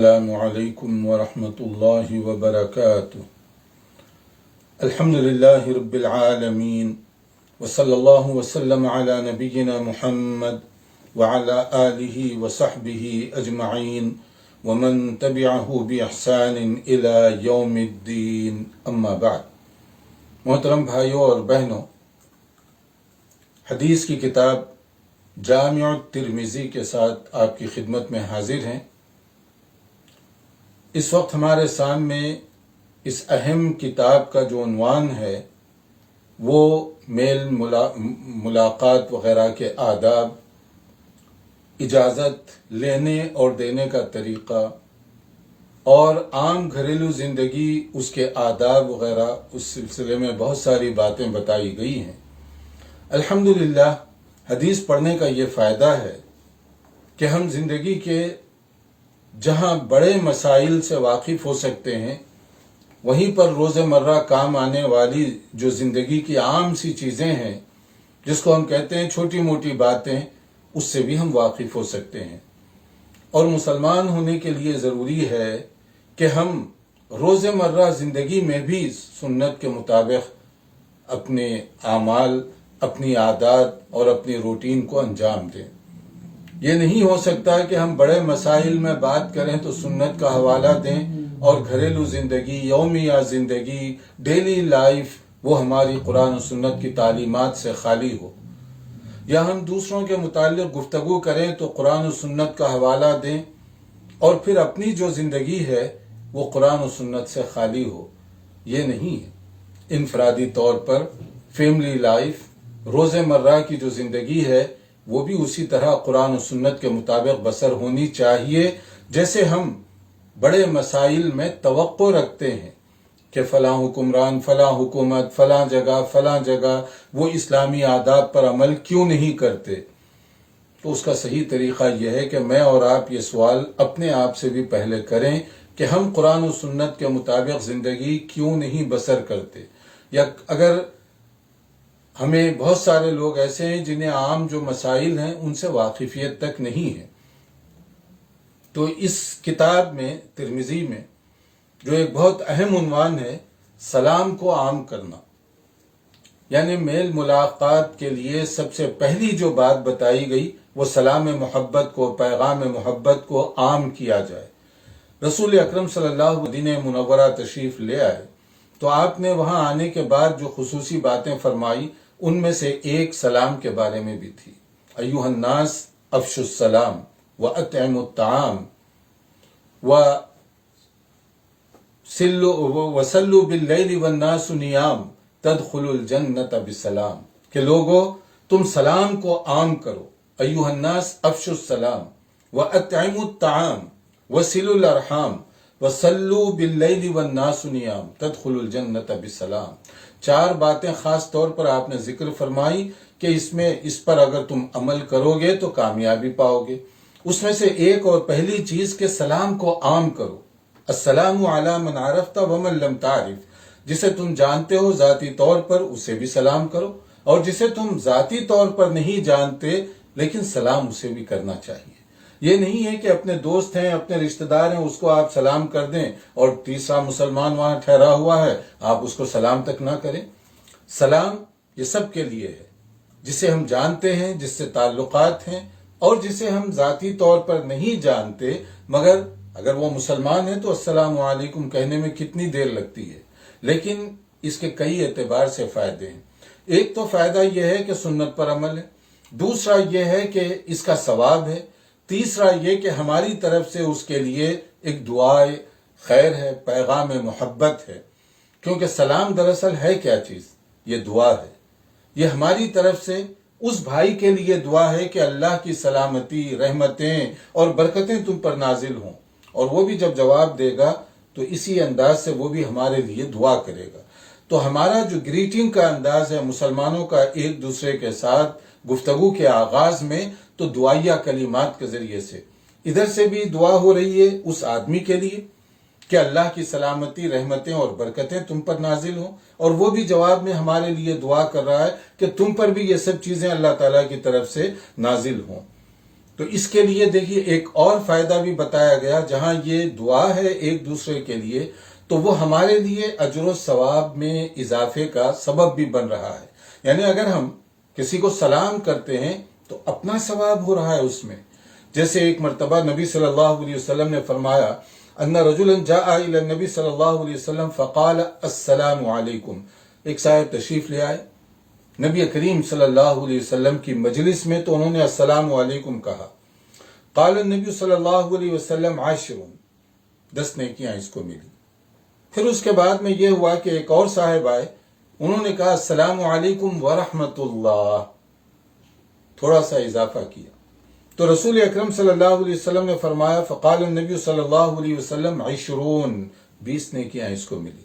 السلام علیکم ورحمۃ اللہ وبرکاتہ۔ الحمد للہ رب العالمین وصلی اللہ وسلم علی نبینا محمد وعلی آلہ وصحبہ اجمعین ومن تبعہ بإحسان الی یوم الدین، اما بعد۔ محترم بھائیوں اور بہنوں، حدیث کی کتاب جامع الترمذی کے ساتھ آپ کی خدمت میں حاضر ہیں۔ اس وقت ہمارے سامنے اس اہم کتاب کا جو عنوان ہے وہ میل ملاقات وغیرہ کے آداب، اجازت لینے اور دینے کا طریقہ اور عام گھریلو زندگی، اس کے آداب وغیرہ، اس سلسلے میں بہت ساری باتیں بتائی گئی ہیں۔ الحمدللہ حدیث پڑھنے کا یہ فائدہ ہے کہ ہم زندگی کے جہاں بڑے مسائل سے واقف ہو سکتے ہیں، وہیں پر روز مرہ کام آنے والی جو زندگی کی عام سی چیزیں ہیں، جس کو ہم کہتے ہیں چھوٹی موٹی باتیں، اس سے بھی ہم واقف ہو سکتے ہیں۔ اور مسلمان ہونے کے لیے ضروری ہے کہ ہم روز مرہ زندگی میں بھی سنت کے مطابق اپنے اعمال، اپنی عادات اور اپنی روٹین کو انجام دیں۔ یہ نہیں ہو سکتا کہ ہم بڑے مسائل میں بات کریں تو سنت کا حوالہ دیں اور گھریلو زندگی، یومیہ زندگی، ڈیلی لائف وہ ہماری قرآن و سنت کی تعلیمات سے خالی ہو، یا ہم دوسروں کے متعلق گفتگو کریں تو قرآن و سنت کا حوالہ دیں اور پھر اپنی جو زندگی ہے وہ قرآن و سنت سے خالی ہو۔ یہ نہیں ہے۔ انفرادی طور پر فیملی لائف، روز مرہ کی جو زندگی ہے وہ بھی اسی طرح قرآن و سنت کے مطابق بسر ہونی چاہیے، جیسے ہم بڑے مسائل میں توقع رکھتے ہیں کہ فلاں حکمران، فلاں حکومت، فلاں جگہ وہ اسلامی آداب پر عمل کیوں نہیں کرتے۔ تو اس کا صحیح طریقہ یہ ہے کہ میں اور آپ یہ سوال اپنے آپ سے بھی پہلے کریں کہ ہم قرآن و سنت کے مطابق زندگی کیوں نہیں بسر کرتے، یا اگر ہمیں بہت سارے لوگ ایسے ہیں جنہیں عام جو مسائل ہیں ان سے واقفیت تک نہیں ہے۔ تو اس کتاب میں ترمذی میں جو ایک بہت اہم عنوان ہے، سلام کو عام کرنا، یعنی میل ملاقات کے لیے سب سے پہلی جو بات بتائی گئی وہ سلام محبت کو، پیغام محبت کو عام کیا جائے۔ رسول اکرم صلی اللہ علیہ وسلم مدینہ منورہ تشریف لے آئے تو آپ نے وہاں آنے کے بعد جو خصوصی باتیں فرمائی ان میں سے ایک سلام کے بارے میں بھی تھی۔ ایھا الناس افشوا السلام واطعموا الطعام وصلوا باللیل والناس نیام تدخلوا الجنۃ بسلام، کہ لوگو تم سلام کو عام کرو۔ ایھا الناس افشوا السلام واطعموا الطعام وصلوا الارحام وصلوا باللیل والناس نیام تدخلوا الجنۃ بسلام۔ چار باتیں خاص طور پر آپ نے ذکر فرمائی کہ اس پر اگر تم عمل کرو گے تو کامیابی پاؤ گے۔ اس میں سے ایک اور پہلی چیز کہ سلام کو عام کرو۔ السلام علی من عرفت ومن لم تعرف، جسے تم جانتے ہو ذاتی طور پر اسے بھی سلام کرو، اور جسے تم ذاتی طور پر نہیں جانتے لیکن سلام اسے بھی کرنا چاہیے۔ یہ نہیں ہے کہ اپنے دوست ہیں، اپنے رشتہ دار ہیں، اس کو آپ سلام کر دیں اور تیسرا مسلمان وہاں ٹھہرا ہوا ہے آپ اس کو سلام تک نہ کریں۔ سلام یہ سب کے لیے ہے، جسے ہم جانتے ہیں، جس سے تعلقات ہیں، اور جسے ہم ذاتی طور پر نہیں جانتے مگر اگر وہ مسلمان ہے تو السلام علیکم کہنے میں کتنی دیر لگتی ہے، لیکن اس کے کئی اعتبار سے فائدے ہیں۔ ایک تو فائدہ یہ ہے کہ سنت پر عمل ہے، دوسرا یہ ہے کہ اس کا ثواب ہے، تیسرا یہ کہ ہماری طرف سے اس کے لیے ایک دعائے خیر ہے، پیغام محبت ہے، کیونکہ سلام دراصل ہے کیا چیز؟ یہ دعا ہے۔ یہ ہماری طرف سے اس بھائی کے لیے دعا ہے کہ اللہ کی سلامتی، رحمتیں اور برکتیں تم پر نازل ہوں، اور وہ بھی جب جواب دے گا تو اسی انداز سے وہ بھی ہمارے لیے دعا کرے گا۔ تو ہمارا جو گریٹنگ کا انداز ہے مسلمانوں کا ایک دوسرے کے ساتھ گفتگو کے آغاز میں، تو دعائیہ کلمات کے ذریعے سے ادھر سے بھی دعا ہو رہی ہے اس آدمی کے لیے کہ اللہ کی سلامتی، رحمتیں اور برکتیں تم پر نازل ہوں، اور وہ بھی جواب میں ہمارے لیے دعا کر رہا ہے کہ تم پر بھی یہ سب چیزیں اللہ تعالیٰ کی طرف سے نازل ہوں۔ تو اس کے لیے دیکھیے ایک اور فائدہ بھی بتایا گیا، جہاں یہ دعا ہے ایک دوسرے کے لیے تو وہ ہمارے لیے اجر و ثواب میں اضافے کا سبب بھی بن رہا ہے۔ یعنی اگر ہم کسی کو سلام کرتے ہیں تو اپنا ثواب ہو رہا ہے اس میں۔ جیسے ایک مرتبہ نبی صلی اللہ علیہ وسلم نے فرمایا ان رجلا جاء الى النبی صلی اللہ علیہ وسلم فقال السلام علیکم، ایک صاحب تشریف لے آئے نبی کریم صلی اللہ علیہ وسلم کی مجلس میں، تو انہوں نے السلام علیکم کہا۔ قال النبی صلی اللہ علیہ وسلم 10 نیکیاں اس کو ملی۔ پھر اس کے بعد میں یہ ہوا کہ ایک اور صاحب آئے، انہوں نے کہا السلام علیکم ورحمۃ اللہ، تھوڑا سا اضافہ کیا، تو رسول اکرم صلی اللہ علیہ وسلم نے فرمایا فقال النبی صلی اللہ علیہ وسلم 20 نیکیاں اس کو ملی۔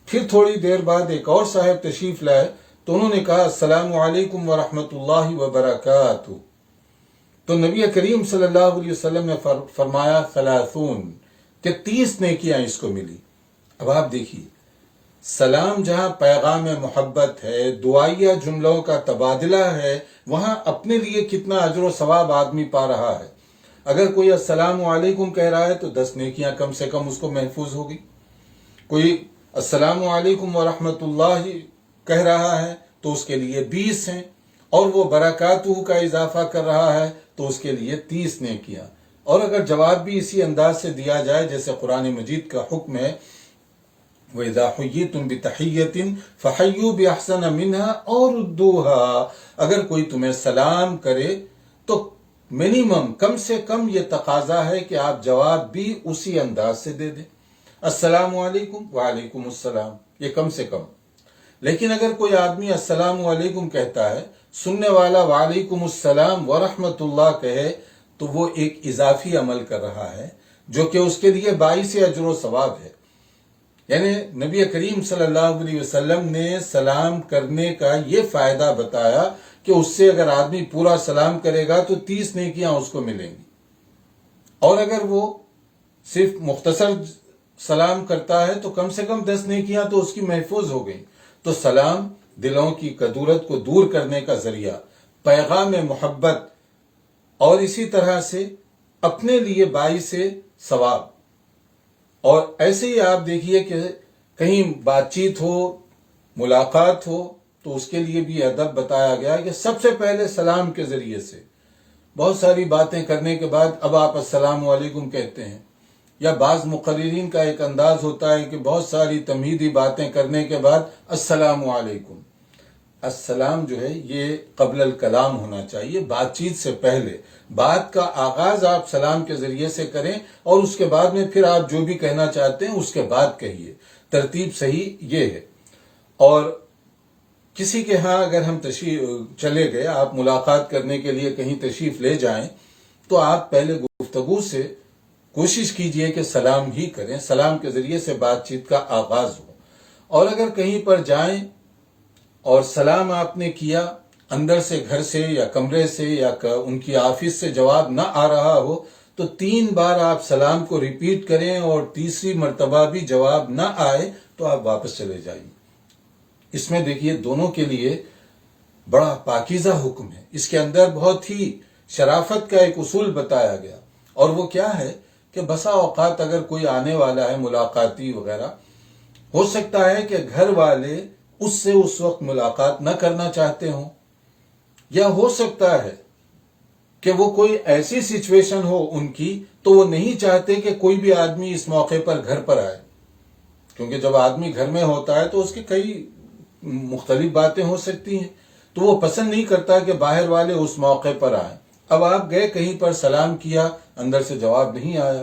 پھر تھوڑی دیر بعد ایک اور صاحب تشریف لائے، تو انہوں نے کہا السلام علیکم ورحمۃ اللہ وبرکاتہ، تو نبی کریم صلی اللہ علیہ وسلم نے فرمایا 30 کہ 30 نیکیاں اس کو ملی۔ اب آپ دیکھیے، سلام جہاں پیغام محبت ہے، دعائیہ جملوں کا تبادلہ ہے، وہاں اپنے لیے کتنا اجر و ثواب آدمی پا رہا ہے۔ اگر کوئی السلام علیکم کہہ رہا ہے تو 10 نیکیاں کم سے کم اس کو محفوظ ہوگی۔ کوئی السلام علیکم ورحمۃ اللہ کہہ رہا ہے تو اس کے لیے 20 ہیں، اور وہ برکاتہ کا اضافہ کر رہا ہے تو اس کے لیے 30 نیکیاں۔ اور اگر جواب بھی اسی انداز سے دیا جائے جیسے قرآن مجید کا حکم ہے وَإِذَا حُيِّيتُم بِتَحِيَّةٍ فَحَيُّوا بِأَحْسَنَ مِنْهَا أَوْ رُدُّوهَا، اگر کوئی تمہیں سلام کرے تو منیمم کم سے کم یہ تقاضا ہے کہ آپ جواب بھی اسی انداز سے دے دیں، السلام علیکم وعلیکم السلام، یہ کم سے کم۔ لیکن اگر کوئی آدمی السلام علیکم کہتا ہے، سننے والا وعلیکم السلام ورحمۃ اللہ کہے، تو وہ ایک اضافی عمل کر رہا ہے جو کہ اس کے لیے باعث اجر و ثواب ہے۔ یعنی نبی کریم صلی اللہ علیہ وسلم نے سلام کرنے کا یہ فائدہ بتایا کہ اس سے اگر آدمی پورا سلام کرے گا تو 30 نیکیاں اس کو ملیں گی، اور اگر وہ صرف مختصر سلام کرتا ہے تو کم سے کم 10 نیکیاں تو اس کی محفوظ ہو گئی۔ تو سلام دلوں کی کدورت کو دور کرنے کا ذریعہ، پیغام محبت، اور اسی طرح سے اپنے لیے باعث ثواب۔ اور ایسے ہی آپ دیکھیے کہ کہیں بات چیت ہو، ملاقات ہو، تو اس کے لیے بھی ادب بتایا گیا کہ سب سے پہلے سلام کے ذریعے سے، بہت ساری باتیں کرنے کے بعد اب آپ السلام علیکم کہتے ہیں، یا بعض مقررین کا ایک انداز ہوتا ہے کہ بہت ساری تمہیدی باتیں کرنے کے بعد السلام علیکم۔ السلام جو ہے یہ قبل الکلام ہونا چاہیے، بات چیت سے پہلے۔ بات کا آغاز آپ سلام کے ذریعے سے کریں، اور اس کے بعد میں پھر آپ جو بھی کہنا چاہتے ہیں اس کے بعد کہیے، ترتیب صحیح یہ ہے۔ اور کسی کے ہاں اگر ہم چلے گئے، آپ ملاقات کرنے کے لیے کہیں تشریف لے جائیں، تو آپ پہلے گفتگو سے کوشش کیجئے کہ سلام ہی کریں، سلام کے ذریعے سے بات چیت کا آغاز ہو۔ اور اگر کہیں پر جائیں اور سلام آپ نے کیا، اندر سے گھر سے یا کمرے سے یا ان کی آفس سے جواب نہ آ رہا ہو، تو 3 بار آپ سلام کو ریپیٹ کریں، اور تیسری مرتبہ بھی جواب نہ آئے تو آپ واپس چلے جائیں۔ اس میں دیکھیے دونوں کے لیے بڑا پاکیزہ حکم ہے، اس کے اندر بہت ہی شرافت کا ایک اصول بتایا گیا، اور وہ کیا ہے کہ بسا اوقات اگر کوئی آنے والا ہے ملاقاتی وغیرہ، ہو سکتا ہے کہ گھر والے اس سے اس وقت ملاقات نہ کرنا چاہتے ہوں، یا ہو سکتا ہے کہ وہ کوئی ایسی سچویشن ہو ان کی تو وہ نہیں چاہتے کہ کوئی بھی آدمی اس موقع پر گھر پر آئے، کیونکہ جب آدمی گھر میں ہوتا ہے تو اس کی کئی مختلف باتیں ہو سکتی ہیں، تو وہ پسند نہیں کرتا کہ باہر والے اس موقع پر آئیں۔ اب آپ گئے کہیں پر، سلام کیا، اندر سے جواب نہیں آیا،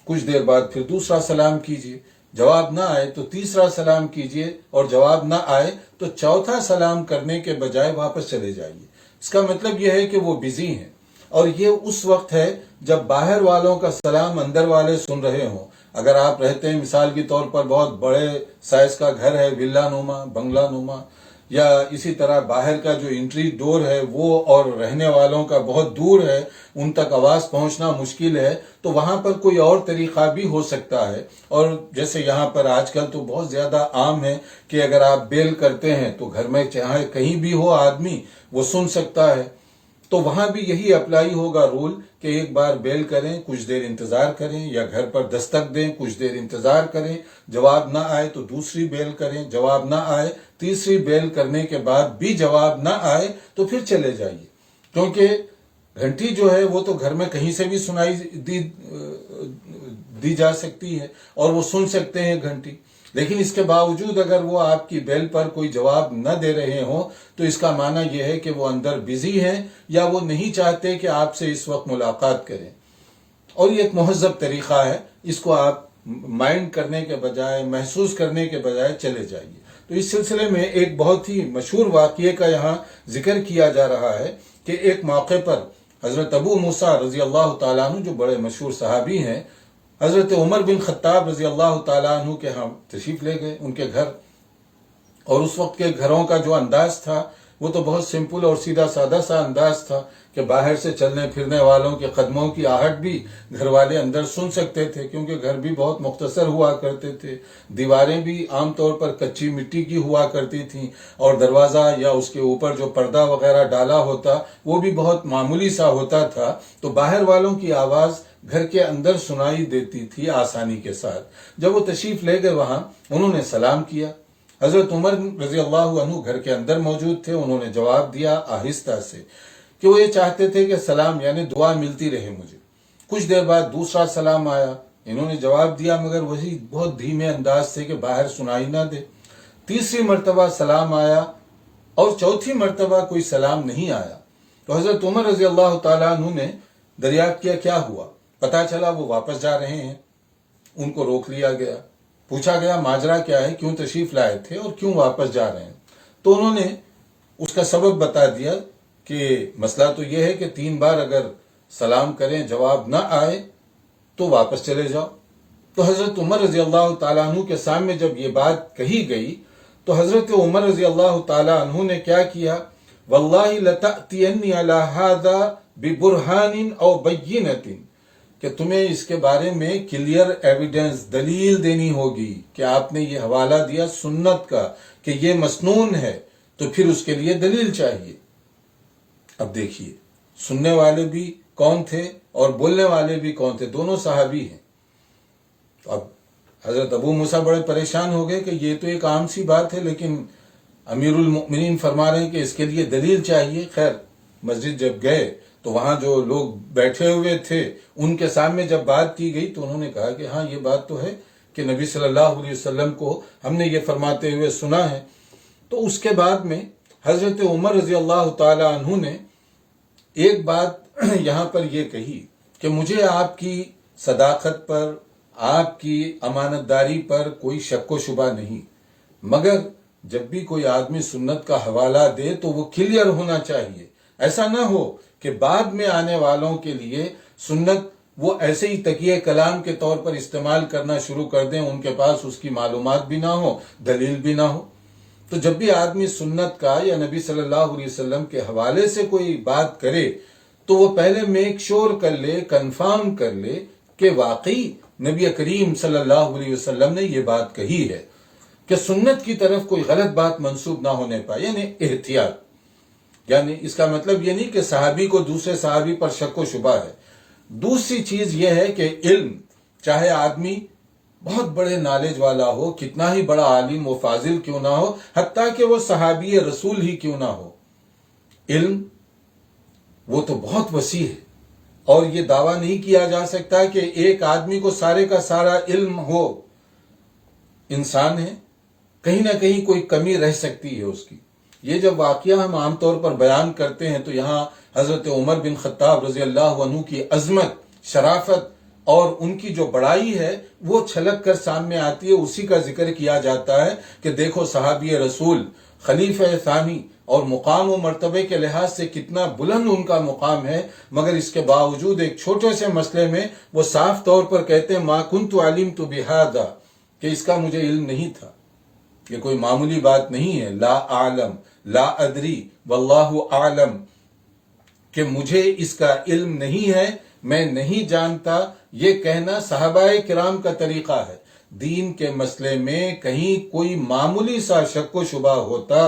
کچھ دیر بعد پھر دوسرا سلام کیجئے، جواب نہ آئے تو تیسرا سلام کیجئے، اور جواب نہ آئے تو چوتھا سلام کرنے کے بجائے واپس چلے جائیے۔ اس کا مطلب یہ ہے کہ وہ بزی ہیں، اور یہ اس وقت ہے جب باہر والوں کا سلام اندر والے سن رہے ہوں۔ اگر آپ رہتے ہیں مثال کے طور پر بہت بڑے سائز کا گھر ہے، ولا نما، بنگلہ نما، یا اسی طرح باہر کا جو انٹری ڈور ہے وہ اور رہنے والوں کا بہت دور ہے، ان تک آواز پہنچنا مشکل ہے، تو وہاں پر کوئی اور طریقہ بھی ہو سکتا ہے۔ اور جیسے یہاں پر آج کل تو بہت زیادہ عام ہے کہ اگر آپ بیل کرتے ہیں تو گھر میں چاہے کہیں بھی ہو آدمی وہ سن سکتا ہے۔ تو وہاں بھی یہی اپلائی ہوگا رول کہ ایک بار بیل کریں، کچھ دیر انتظار کریں، یا گھر پر دستک دیں، کچھ دیر انتظار کریں، جواب نہ آئے تو دوسری بیل کریں، جواب نہ آئے، تیسری بیل کرنے کے بعد بھی جواب نہ آئے تو پھر چلے جائیے، کیونکہ گھنٹی جو ہے وہ تو گھر میں کہیں سے بھی سنائی دی جا سکتی ہے اور وہ سن سکتے ہیں گھنٹی، لیکن اس کے باوجود اگر وہ آپ کی بیل پر کوئی جواب نہ دے رہے ہوں تو اس کا معنی یہ ہے کہ وہ اندر بزی ہیں یا وہ نہیں چاہتے کہ آپ سے اس وقت ملاقات کریں، اور یہ ایک مہذب طریقہ ہے، اس کو آپ مائنڈ کرنے کے بجائے، محسوس کرنے کے بجائے چلے جائیے۔ تو اس سلسلے میں ایک بہت ہی مشہور واقعے کا یہاں ذکر کیا جا رہا ہے کہ ایک موقع پر حضرت ابو موسیٰ رضی اللہ تعالیٰ عنہ جو بڑے مشہور صحابی ہیں، حضرت عمر بن خطاب رضی اللہ تعالیٰ عنہ کے ہاں تشریف لے گئے ان کے گھر، اور اس وقت کے گھروں کا جو انداز تھا وہ تو بہت سمپل اور سیدھا سادہ سا انداز تھا کہ باہر سے چلنے پھرنے والوں کے قدموں کی آہٹ بھی گھر والے اندر سن سکتے تھے، کیونکہ گھر بھی بہت مختصر ہوا کرتے تھے، دیواریں بھی عام طور پر کچی مٹی کی ہوا کرتی تھیں، اور دروازہ یا اس کے اوپر جو پردہ وغیرہ ڈالا ہوتا وہ بھی بہت معمولی سا ہوتا تھا، تو باہر والوں کی آواز گھر کے اندر سنائی دیتی تھی آسانی کے ساتھ۔ جب وہ تشریف لے گئے وہاں، انہوں نے سلام کیا، حضرت عمر رضی اللہ عنہ گھر کے اندر موجود تھے، انہوں نے جواب دیا آہستہ سے کہ وہ یہ چاہتے تھے کہ سلام یعنی دعا ملتی رہے مجھے۔ کچھ دیر بعد دوسرا سلام آیا، انہوں نے جواب دیا مگر وہی بہت دھیمے انداز سے کہ باہر سنائی نہ دے۔ تیسری مرتبہ سلام آیا اور چوتھی مرتبہ کوئی سلام نہیں آیا، تو حضرت عمر رضی اللہ تعالیٰ عنہ نے دریافت کیا ہوا؟ پتا چلا وہ واپس جا رہے ہیں، ان کو روک لیا گیا، پوچھا گیا ماجرا کیا ہے، کیوں تشریف لائے تھے اور کیوں واپس جا رہے ہیں؟ تو انہوں نے اس کا سبب بتا دیا کہ مسئلہ تو یہ ہے کہ 3 بار اگر سلام کریں جواب نہ آئے تو واپس چلے جاؤ۔ تو حضرت عمر رضی اللہ تعالیٰ عنہ کے سامنے جب یہ بات کہی گئی تو حضرت عمر رضی اللہ تعالیٰ عنہ نے کیا کیا؟ واللہ لتأتینی علی ھذا ببرہان او بینۃ، کہ تمہیں اس کے بارے میں کلیئر ایویڈنس، دلیل دینی ہوگی کہ آپ نے یہ حوالہ دیا سنت کا کہ یہ مسنون ہے، تو پھر اس کے لیے دلیل چاہیے۔ اب دیکھیے سننے والے بھی کون تھے اور بولنے والے بھی کون تھے، دونوں صحابی ہیں۔ اب حضرت ابو موسیٰ بڑے پریشان ہو گئے کہ یہ تو ایک عام سی بات ہے، لیکن امیر المؤمنین فرما رہے ہیں کہ اس کے لیے دلیل چاہیے۔ خیر مسجد جب گئے تو وہاں جو لوگ بیٹھے ہوئے تھے ان کے سامنے جب بات کی گئی تو انہوں نے کہا کہ ہاں یہ بات تو ہے کہ نبی صلی اللہ علیہ وسلم کو ہم نے یہ فرماتے ہوئے سنا ہے۔ تو اس کے بعد میں حضرت عمر رضی اللہ تعالی عنہ نے ایک بات یہاں پر یہ کہی کہ مجھے آپ کی صداقت پر، آپ کی امانت داری پر کوئی شک و شبہ نہیں، مگر جب بھی کوئی آدمی سنت کا حوالہ دے تو وہ کلیئر ہونا چاہیے، ایسا نہ ہو کہ بعد میں آنے والوں کے لیے سنت وہ ایسے ہی تکیہ کلام کے طور پر استعمال کرنا شروع کر دیں، ان کے پاس اس کی معلومات بھی نہ ہو، دلیل بھی نہ ہو۔ تو جب بھی آدمی سنت کا یا نبی صلی اللہ علیہ وسلم کے حوالے سے کوئی بات کرے تو وہ پہلے میک شور کر لے، کنفرم کر لے کہ واقعی نبی کریم صلی اللہ علیہ وسلم نے یہ بات کہی ہے، کہ سنت کی طرف کوئی غلط بات منسوب نہ ہونے پائے، یعنی احتیاط۔ یعنی اس کا مطلب یہ نہیں کہ صحابی کو دوسرے صحابی پر شک و شبہ ہے۔ دوسری چیز یہ ہے کہ علم، چاہے آدمی بہت بڑے نالج والا ہو، کتنا ہی بڑا عالم و فاضل کیوں نہ ہو، حتیٰ کہ وہ صحابی رسول ہی کیوں نہ ہو، علم وہ تو بہت وسیع ہے، اور یہ دعویٰ نہیں کیا جا سکتا کہ ایک آدمی کو سارے کا سارا علم ہو۔ انسان ہے، کہیں نہ کہیں کوئی کمی رہ سکتی ہے اس کی۔ یہ جب واقعہ ہم عام طور پر بیان کرتے ہیں تو یہاں حضرت عمر بن خطاب رضی اللہ عنہ کی عظمت، شرافت اور ان کی جو بڑائی ہے وہ چھلک کر سامنے آتی ہے، اسی کا ذکر کیا جاتا ہے کہ دیکھو صحابی رسول، خلیفہ ثانی اور مقام و مرتبے کے لحاظ سے کتنا بلند ان کا مقام ہے، مگر اس کے باوجود ایک چھوٹے سے مسئلے میں وہ صاف طور پر کہتے ہیں ما کنت علمت بہذا، کہ اس کا مجھے علم نہیں تھا۔ یہ کوئی معمولی بات نہیں ہے، لا اعلم لا ادری واللہ اعلم، کہ مجھے اس کا علم نہیں ہے، میں نہیں جانتا، یہ کہنا صحابہ کرام کا طریقہ ہے۔ دین کے مسئلے میں کہیں کوئی معمولی سا شک و شبہ ہوتا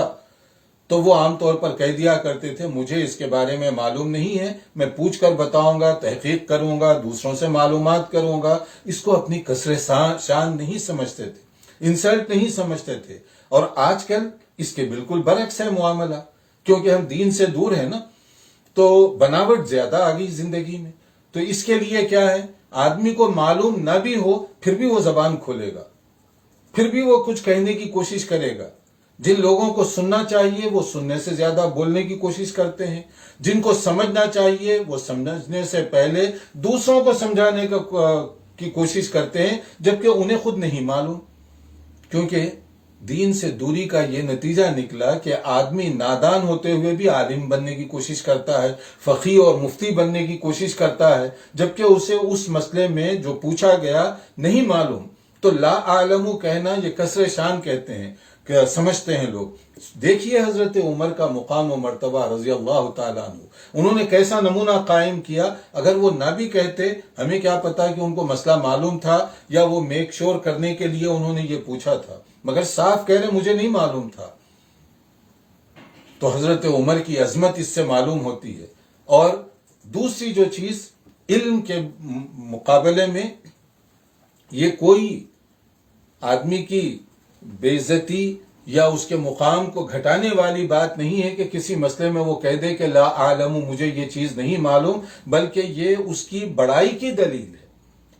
تو وہ عام طور پر کہہ دیا کرتے تھے مجھے اس کے بارے میں معلوم نہیں ہے، میں پوچھ کر بتاؤں گا، تحقیق کروں گا، دوسروں سے معلومات کروں گا۔ اس کو اپنی کسر شان نہیں سمجھتے تھے، انسلٹ نہیں سمجھتے تھے۔ اور آج کل اس کے بالکل برعکس ہے معاملہ، کیونکہ ہم دین سے دور ہیں نا، تو بناوٹ زیادہ آ گئی زندگی میں۔ تو اس کے لیے کیا ہے، آدمی کو معلوم نہ بھی ہو پھر بھی وہ زبان کھولے گا، پھر بھی وہ کچھ کہنے کی کوشش کرے گا۔ جن لوگوں کو سننا چاہیے وہ سننے سے زیادہ بولنے کی کوشش کرتے ہیں، جن کو سمجھنا چاہیے وہ سمجھنے سے پہلے دوسروں کو سمجھانے کی کوشش کرتے ہیں، جبکہ انہیں خود نہیں معلوم۔ کیونکہ دین سے دوری کا یہ نتیجہ نکلا کہ آدمی نادان ہوتے ہوئے بھی عالم بننے کی کوشش کرتا ہے، فقیہ اور مفتی بننے کی کوشش کرتا ہے، جبکہ اسے اس مسئلے میں جو پوچھا گیا نہیں معلوم۔ تو لا اعلم کہنا یہ کسر شان کہتے ہیں، کہ سمجھتے ہیں لوگ۔ دیکھیے حضرت عمر کا مقام و مرتبہ رضی اللہ تعالیٰ عنہ، انہوں نے کیسا نمونہ قائم کیا۔ اگر وہ نہ بھی کہتے، ہمیں کیا پتا کہ ان کو مسئلہ معلوم تھا یا وہ میک شور کرنے کے لیے انہوں نے یہ پوچھا تھا، مگر صاف کہہ رہے مجھے نہیں معلوم تھا۔ تو حضرت عمر کی عظمت اس سے معلوم ہوتی ہے۔ اور دوسری جو چیز، علم کے مقابلے میں یہ کوئی آدمی کی بے عزتی یا اس کے مقام کو گھٹانے والی بات نہیں ہے کہ کسی مسئلے میں وہ کہہ دے کہ لا اعلم، مجھے یہ چیز نہیں معلوم، بلکہ یہ اس کی بڑائی کی دلیل ہے،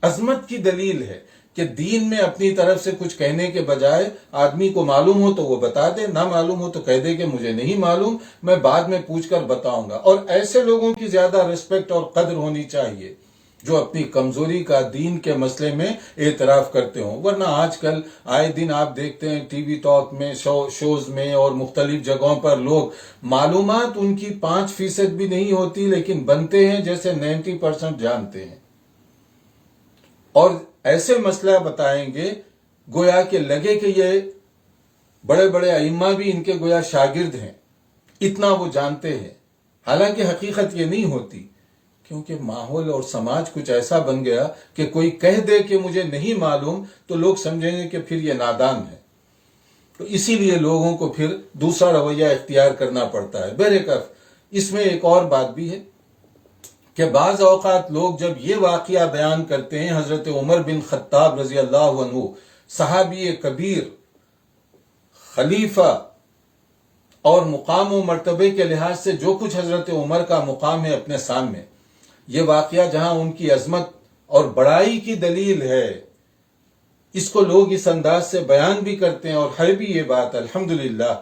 عظمت کی دلیل ہے کہ دین میں اپنی طرف سے کچھ کہنے کے بجائے آدمی کو معلوم ہو تو وہ بتا دے، نہ معلوم ہو تو کہہ دے کہ مجھے نہیں معلوم، میں بعد میں پوچھ کر بتاؤں گا۔ اور ایسے لوگوں کی زیادہ رسپیکٹ اور قدر ہونی چاہیے جو اپنی کمزوری کا دین کے مسئلے میں اعتراف کرتے ہوں۔ ورنہ آج کل آئے دن آپ دیکھتے ہیں ٹی وی ٹاک میں، شوز میں اور مختلف جگہوں پر لوگ معلومات ان کی 5% بھی نہیں ہوتی، لیکن بنتے ہیں جیسے 90% جانتے ہیں، اور ایسے مسئلہ بتائیں گے گویا کہ لگے کہ یہ بڑے بڑے ائمہ بھی ان کے گویا شاگرد ہیں، اتنا وہ جانتے ہیں، حالانکہ حقیقت یہ نہیں ہوتی۔ کیونکہ ماحول اور سماج کچھ ایسا بن گیا کہ کوئی کہہ دے کہ مجھے نہیں معلوم تو لوگ سمجھیں گے کہ پھر یہ نادان ہے، تو اسی لیے لوگوں کو پھر دوسرا رویہ اختیار کرنا پڑتا ہے۔ بہرکیف اس میں ایک اور بات بھی ہے کہ بعض اوقات لوگ جب یہ واقعہ بیان کرتے ہیں، حضرت عمر بن خطاب رضی اللہ عنہ، صحابی کبیر، خلیفہ، اور مقام و مرتبے کے لحاظ سے جو کچھ حضرت عمر کا مقام ہے اپنے سامنے، یہ واقعہ جہاں ان کی عظمت اور بڑائی کی دلیل ہے، اس کو لوگ اس انداز سے بیان بھی کرتے ہیں، اور ہے بھی یہ بات الحمدللہ،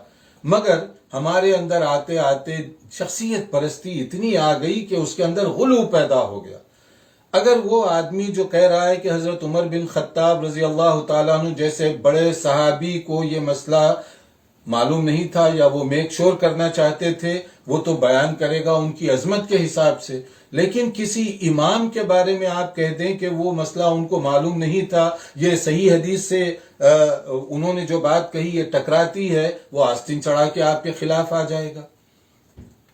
مگر ہمارے اندر آتے آتے شخصیت پرستی اتنی آ گئی کہ اس کے اندر غلو پیدا ہو گیا۔ اگر وہ آدمی جو کہہ رہا ہے کہ حضرت عمر بن خطاب رضی اللہ تعالیٰ عنہ جیسے بڑے صحابی کو یہ مسئلہ معلوم نہیں تھا یا وہ میک شور کرنا چاہتے تھے، وہ تو بیان کرے گا ان کی عظمت کے حساب سے، لیکن کسی امام کے بارے میں آپ کہہ دیں کہ وہ مسئلہ ان کو معلوم نہیں تھا، یہ صحیح حدیث سے انہوں نے جو بات کہی یہ ٹکراتی ہے، وہ آستین چڑھا کے آپ کے خلاف آ جائے گا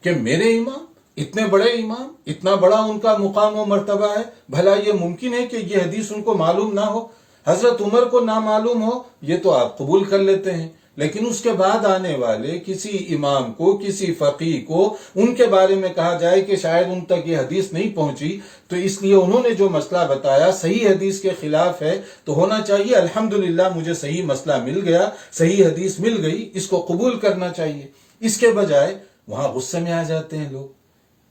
کہ میرے امام، اتنے بڑے امام، اتنا بڑا ان کا مقام و مرتبہ ہے، بھلا یہ ممکن ہے کہ یہ حدیث ان کو معلوم نہ ہو؟ حضرت عمر کو نہ معلوم ہو یہ تو آپ قبول کر لیتے ہیں، لیکن اس کے بعد آنے والے کسی امام کو، کسی فقیہ کو ان کے بارے میں کہا جائے کہ شاید ان تک یہ حدیث نہیں پہنچی، تو اس لیے انہوں نے جو مسئلہ بتایا صحیح حدیث کے خلاف ہے، تو ہونا چاہیے الحمدللہ مجھے صحیح مسئلہ مل گیا، صحیح حدیث مل گئی، اس کو قبول کرنا چاہیے۔ اس کے بجائے وہاں غصے میں آ جاتے ہیں لوگ۔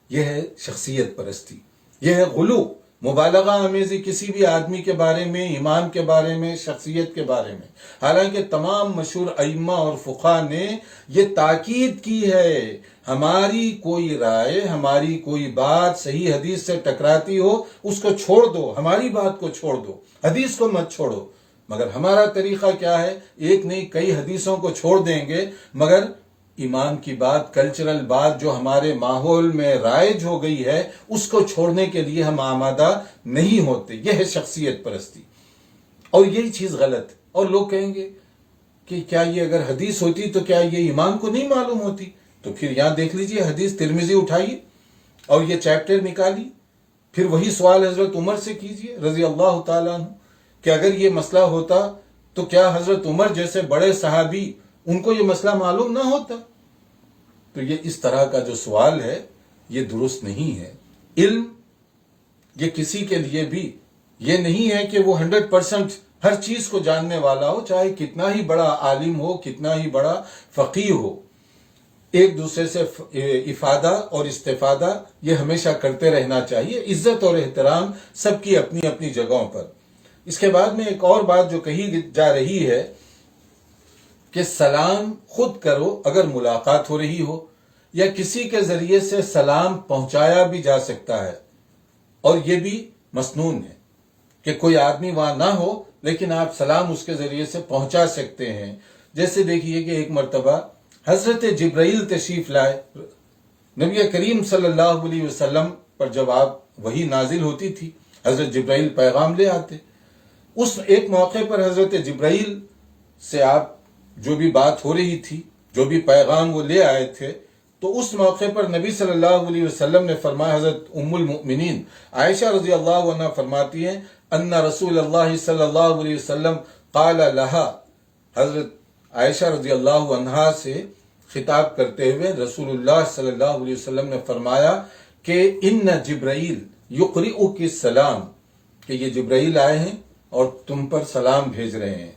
یہ ہے شخصیت پرستی، یہ ہے غلو، مبالغہ آمیزی کسی بھی آدمی کے بارے میں، امام کے بارے میں، شخصیت کے بارے میں۔ حالانکہ تمام مشہور ائمہ اور فقہاء نے یہ تاکید کی ہے، ہماری کوئی رائے، ہماری کوئی بات صحیح حدیث سے ٹکراتی ہو اس کو چھوڑ دو، ہماری بات کو چھوڑ دو، حدیث کو مت چھوڑو۔ مگر ہمارا طریقہ کیا ہے؟ ایک نہیں کئی حدیثوں کو چھوڑ دیں گے، مگر ایمان کی بات، کلچرل بات جو ہمارے ماحول میں رائج ہو گئی ہے اس کو چھوڑنے کے لیے ہم آمادہ نہیں ہوتے۔ یہ ہے شخصیت پرستی، اور یہی چیز غلط۔ اور لوگ کہیں گے کہ کیا یہ اگر حدیث ہوتی تو کیا یہ امام کو نہیں معلوم ہوتی؟ تو پھر یہاں دیکھ لیجئے حدیث ترمذی اٹھائیے اور یہ چیپٹر نکالیے، پھر وہی سوال حضرت عمر سے کیجئے رضی اللہ تعالیٰ عنہ کہ اگر یہ مسئلہ ہوتا تو کیا حضرت عمر جیسے بڑے صحابی ان کو یہ مسئلہ معلوم نہ ہوتا؟ تو یہ اس طرح کا جو سوال ہے یہ درست نہیں ہے۔ علم یہ کسی کے لیے بھی یہ نہیں ہے کہ وہ 100% ہر چیز کو جاننے والا ہو، چاہے کتنا ہی بڑا عالم ہو، کتنا ہی بڑا فقیہ ہو۔ ایک دوسرے سے افادہ اور استفادہ یہ ہمیشہ کرتے رہنا چاہیے، عزت اور احترام سب کی اپنی اپنی جگہوں پر۔ اس کے بعد میں ایک اور بات جو کہی جا رہی ہے کہ سلام خود کرو اگر ملاقات ہو رہی ہو، یا کسی کے ذریعے سے سلام پہنچایا بھی جا سکتا ہے، اور یہ بھی مسنون ہے کہ کوئی آدمی وہاں نہ ہو لیکن آپ سلام اس کے ذریعے سے پہنچا سکتے ہیں۔ جیسے دیکھیے کہ ایک مرتبہ حضرت جبرائیل تشریف لائے، نبی کریم صلی اللہ علیہ وسلم پر جب آپ وحی نازل ہوتی تھی، حضرت جبرائیل پیغام لے آتے۔ اس ایک موقع پر حضرت جبرائیل سے آپ جو بھی بات ہو رہی تھی، جو بھی پیغام وہ لے آئے تھے، تو اس موقع پر نبی صلی اللہ علیہ وسلم نے فرمایا، حضرت ام المؤمنین عائشہ رضی اللہ عنہ فرماتی ہیں ان رسول اللہ صلی اللہ علیہ وسلم قال لها، حضرت عائشہ رضی اللہ عنہا سے خطاب کرتے ہوئے رسول اللہ صلی اللہ علیہ وسلم نے فرمایا کہ ان جبرائیل یقرئک السلام، کہ یہ جبرائیل آئے ہیں اور تم پر سلام بھیج رہے ہیں۔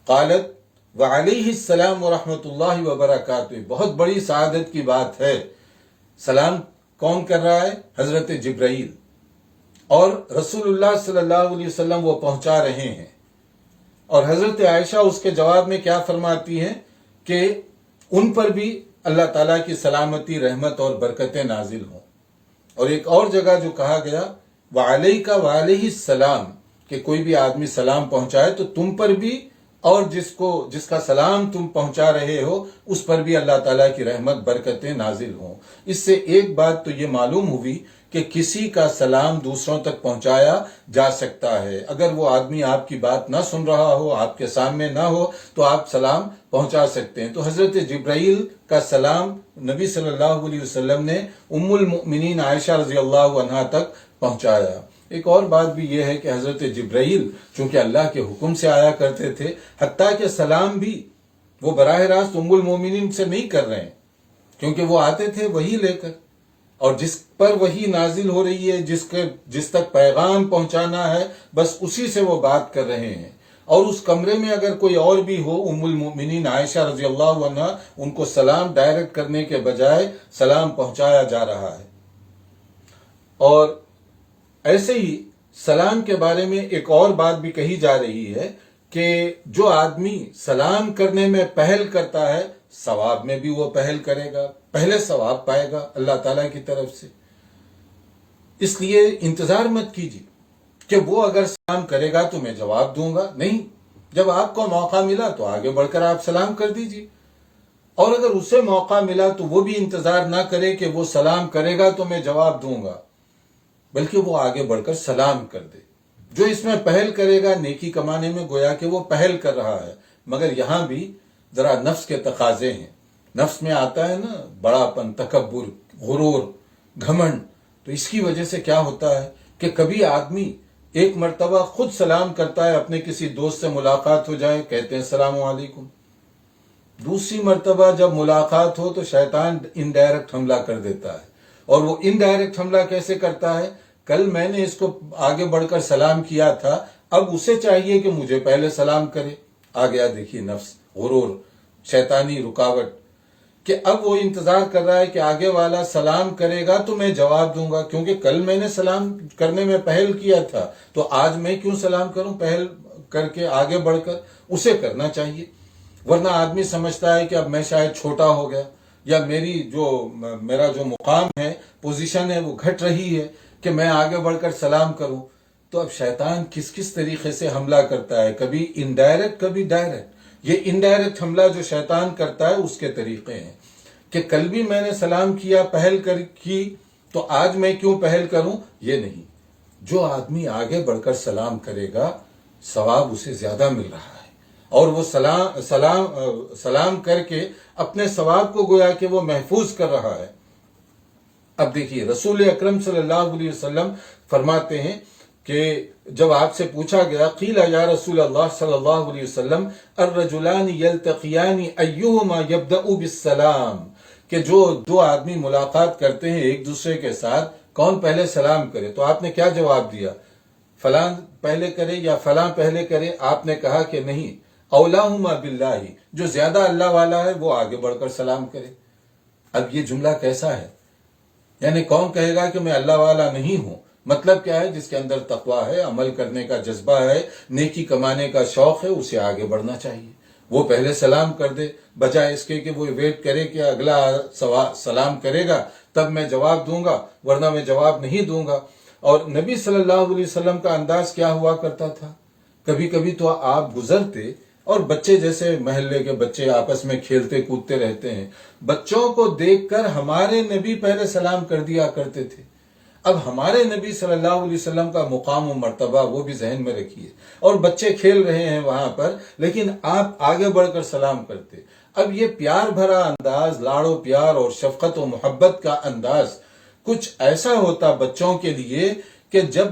قالت وعلیہ السلام ورحمۃ اللہ وبرکاتہ، بہت بڑی سعادت کی بات ہے۔ سلام کون کر رہا ہے؟ حضرت جبرائیل، اور رسول اللہ صلی اللہ علیہ وسلم وہ پہنچا رہے ہیں۔ اور حضرت عائشہ اس کے جواب میں کیا فرماتی ہیں کہ ان پر بھی اللہ تعالیٰ کی سلامتی، رحمت اور برکتیں نازل ہوں۔ اور ایک اور جگہ جو کہا گیا وعلیکا وعلیہ السلام، کہ کوئی بھی آدمی سلام پہنچائے تو تم پر بھی اور جس کا سلام تم پہنچا رہے ہو اس پر بھی اللہ تعالیٰ کی رحمت، برکتیں نازل ہوں۔ اس سے ایک بات تو یہ معلوم ہوئی کہ کسی کا سلام دوسروں تک پہنچایا جا سکتا ہے۔ اگر وہ آدمی آپ کی بات نہ سن رہا ہو، آپ کے سامنے نہ ہو، تو آپ سلام پہنچا سکتے ہیں۔ تو حضرت جبرائیل کا سلام نبی صلی اللہ علیہ وسلم نے ام المؤمنین عائشہ رضی اللہ عنہا تک پہنچایا۔ ایک اور بات بھی یہ ہے کہ حضرت جبرائیل چونکہ اللہ کے حکم سے آیا کرتے تھے، حتیٰ کہ سلام بھی وہ براہ راست ام المؤمنین سے نہیں کر رہے ہیں، کیونکہ وہ آتے تھے وحی لے کر، اور جس پر وحی نازل ہو رہی ہے، جس تک پیغام پہنچانا ہے، بس اسی سے وہ بات کر رہے ہیں۔ اور اس کمرے میں اگر کوئی اور بھی ہو، ام المؤمنین عائشہ رضی اللہ عنہا، ان کو سلام ڈائریکٹ کرنے کے بجائے سلام پہنچایا جا رہا ہے۔ اور ایسے ہی سلام کے بارے میں ایک اور بات بھی کہی جا رہی ہے کہ جو آدمی سلام کرنے میں پہل کرتا ہے، ثواب میں بھی وہ پہل کرے گا، پہلے ثواب پائے گا اللہ تعالیٰ کی طرف سے۔ اس لیے انتظار مت کیجیے کہ وہ اگر سلام کرے گا تو میں جواب دوں گا، نہیں، جب آپ کو موقع ملا تو آگے بڑھ کر آپ سلام کر دیجیے۔ اور اگر اسے موقع ملا تو وہ بھی انتظار نہ کرے کہ وہ سلام کرے گا تو میں جواب دوں گا، بلکہ وہ آگے بڑھ کر سلام کر دے۔ جو اس میں پہل کرے گا نیکی کمانے میں گویا کہ وہ پہل کر رہا ہے، مگر یہاں بھی ذرا نفس کے تقاضے ہیں۔ نفس میں آتا ہے نا بڑا پن، تکبر، غرور، گھمنڈ، تو اس کی وجہ سے کیا ہوتا ہے کہ کبھی آدمی ایک مرتبہ خود سلام کرتا ہے، اپنے کسی دوست سے ملاقات ہو جائے، کہتے ہیں السلام علیکم۔ دوسری مرتبہ جب ملاقات ہو تو شیطان انڈائریکٹ حملہ کر دیتا ہے۔ اور وہ انڈائریکٹ حملہ کیسے کرتا ہے؟ کل میں نے اس کو آگے بڑھ کر سلام کیا تھا، اب اسے چاہیے کہ مجھے پہلے سلام کرے۔ آ گیا دیکھیے نفس، غرور، شیطانی رکاوٹ، کہ اب وہ انتظار کر رہا ہے کہ آگے والا سلام کرے گا تو میں جواب دوں گا، کیونکہ کل میں نے سلام کرنے میں پہل کیا تھا، تو آج میں کیوں سلام کروں؟ پہل کر کے آگے بڑھ کر اسے کرنا چاہیے۔ ورنہ آدمی سمجھتا ہے کہ اب میں شاید چھوٹا ہو گیا، یا میرا جو مقام ہے، پوزیشن ہے، وہ گھٹ رہی ہے کہ میں آگے بڑھ کر سلام کروں۔ تو اب شیطان کس طریقے سے حملہ کرتا ہے، کبھی انڈائریکٹ کبھی ڈائریکٹ۔ یہ انڈائریکٹ حملہ جو شیطان کرتا ہے اس کے طریقے ہیں کہ کل بھی میں نے سلام کیا، پہل کی، تو آج میں کیوں پہل کروں؟ یہ نہیں، جو آدمی آگے بڑھ کر سلام کرے گا ثواب اسے زیادہ مل رہا ہے، اور وہ سلام کر کے اپنے ثواب کو گویا کہ وہ محفوظ کر رہا ہے۔ اب دیکھیے رسول اکرم صلی اللہ علیہ وسلم فرماتے ہیں کہ جب آپ سے پوچھا گیا قیل یا رسول اللہ صلی اللہ علیہ وسلم الرجلان یلتقیان ایہما یبدأ بالسلام، کہ جو دو آدمی ملاقات کرتے ہیں ایک دوسرے کے ساتھ، کون پہلے سلام کرے؟ تو آپ نے کیا جواب دیا؟ فلاں پہلے کرے یا فلاں پہلے کرے؟ آپ نے کہا کہ نہیں، اولاہما باللہ، جو زیادہ اللہ والا ہے وہ آگے بڑھ کر سلام کرے۔ اب یہ جملہ کیسا ہے؟ یعنی کون کہے گا کہ میں اللہ والا نہیں ہوں؟ مطلب کیا ہے؟ جس کے اندر تقویٰ ہے، عمل کرنے کا جذبہ ہے، نیکی کمانے کا شوق ہے، اسے آگے بڑھنا چاہیے۔ وہ پہلے سلام کر دے، بجائے اس کے کہ وہ ویٹ کرے کہ اگلا سلام کرے گا تب میں جواب دوں گا، ورنہ میں جواب نہیں دوں گا۔ اور نبی صلی اللہ علیہ وسلم کا انداز کیا ہوا کرتا تھا؟ کبھی کبھی تو آپ گزرتے اور بچے، جیسے محلے کے بچے آپس میں کھیلتے کودتے رہتے ہیں، بچوں کو دیکھ کر ہمارے نبی پہلے سلام کر دیا کرتے تھے۔ اب ہمارے نبی صلی اللہ علیہ وسلم کا مقام و مرتبہ وہ بھی ذہن میں رکھیے، اور بچے کھیل رہے ہیں وہاں پر، لیکن آپ آگے بڑھ کر سلام کرتے۔ اب یہ پیار بھرا انداز، لاڑ و پیار اور شفقت و محبت کا انداز کچھ ایسا ہوتا بچوں کے لیے کہ جب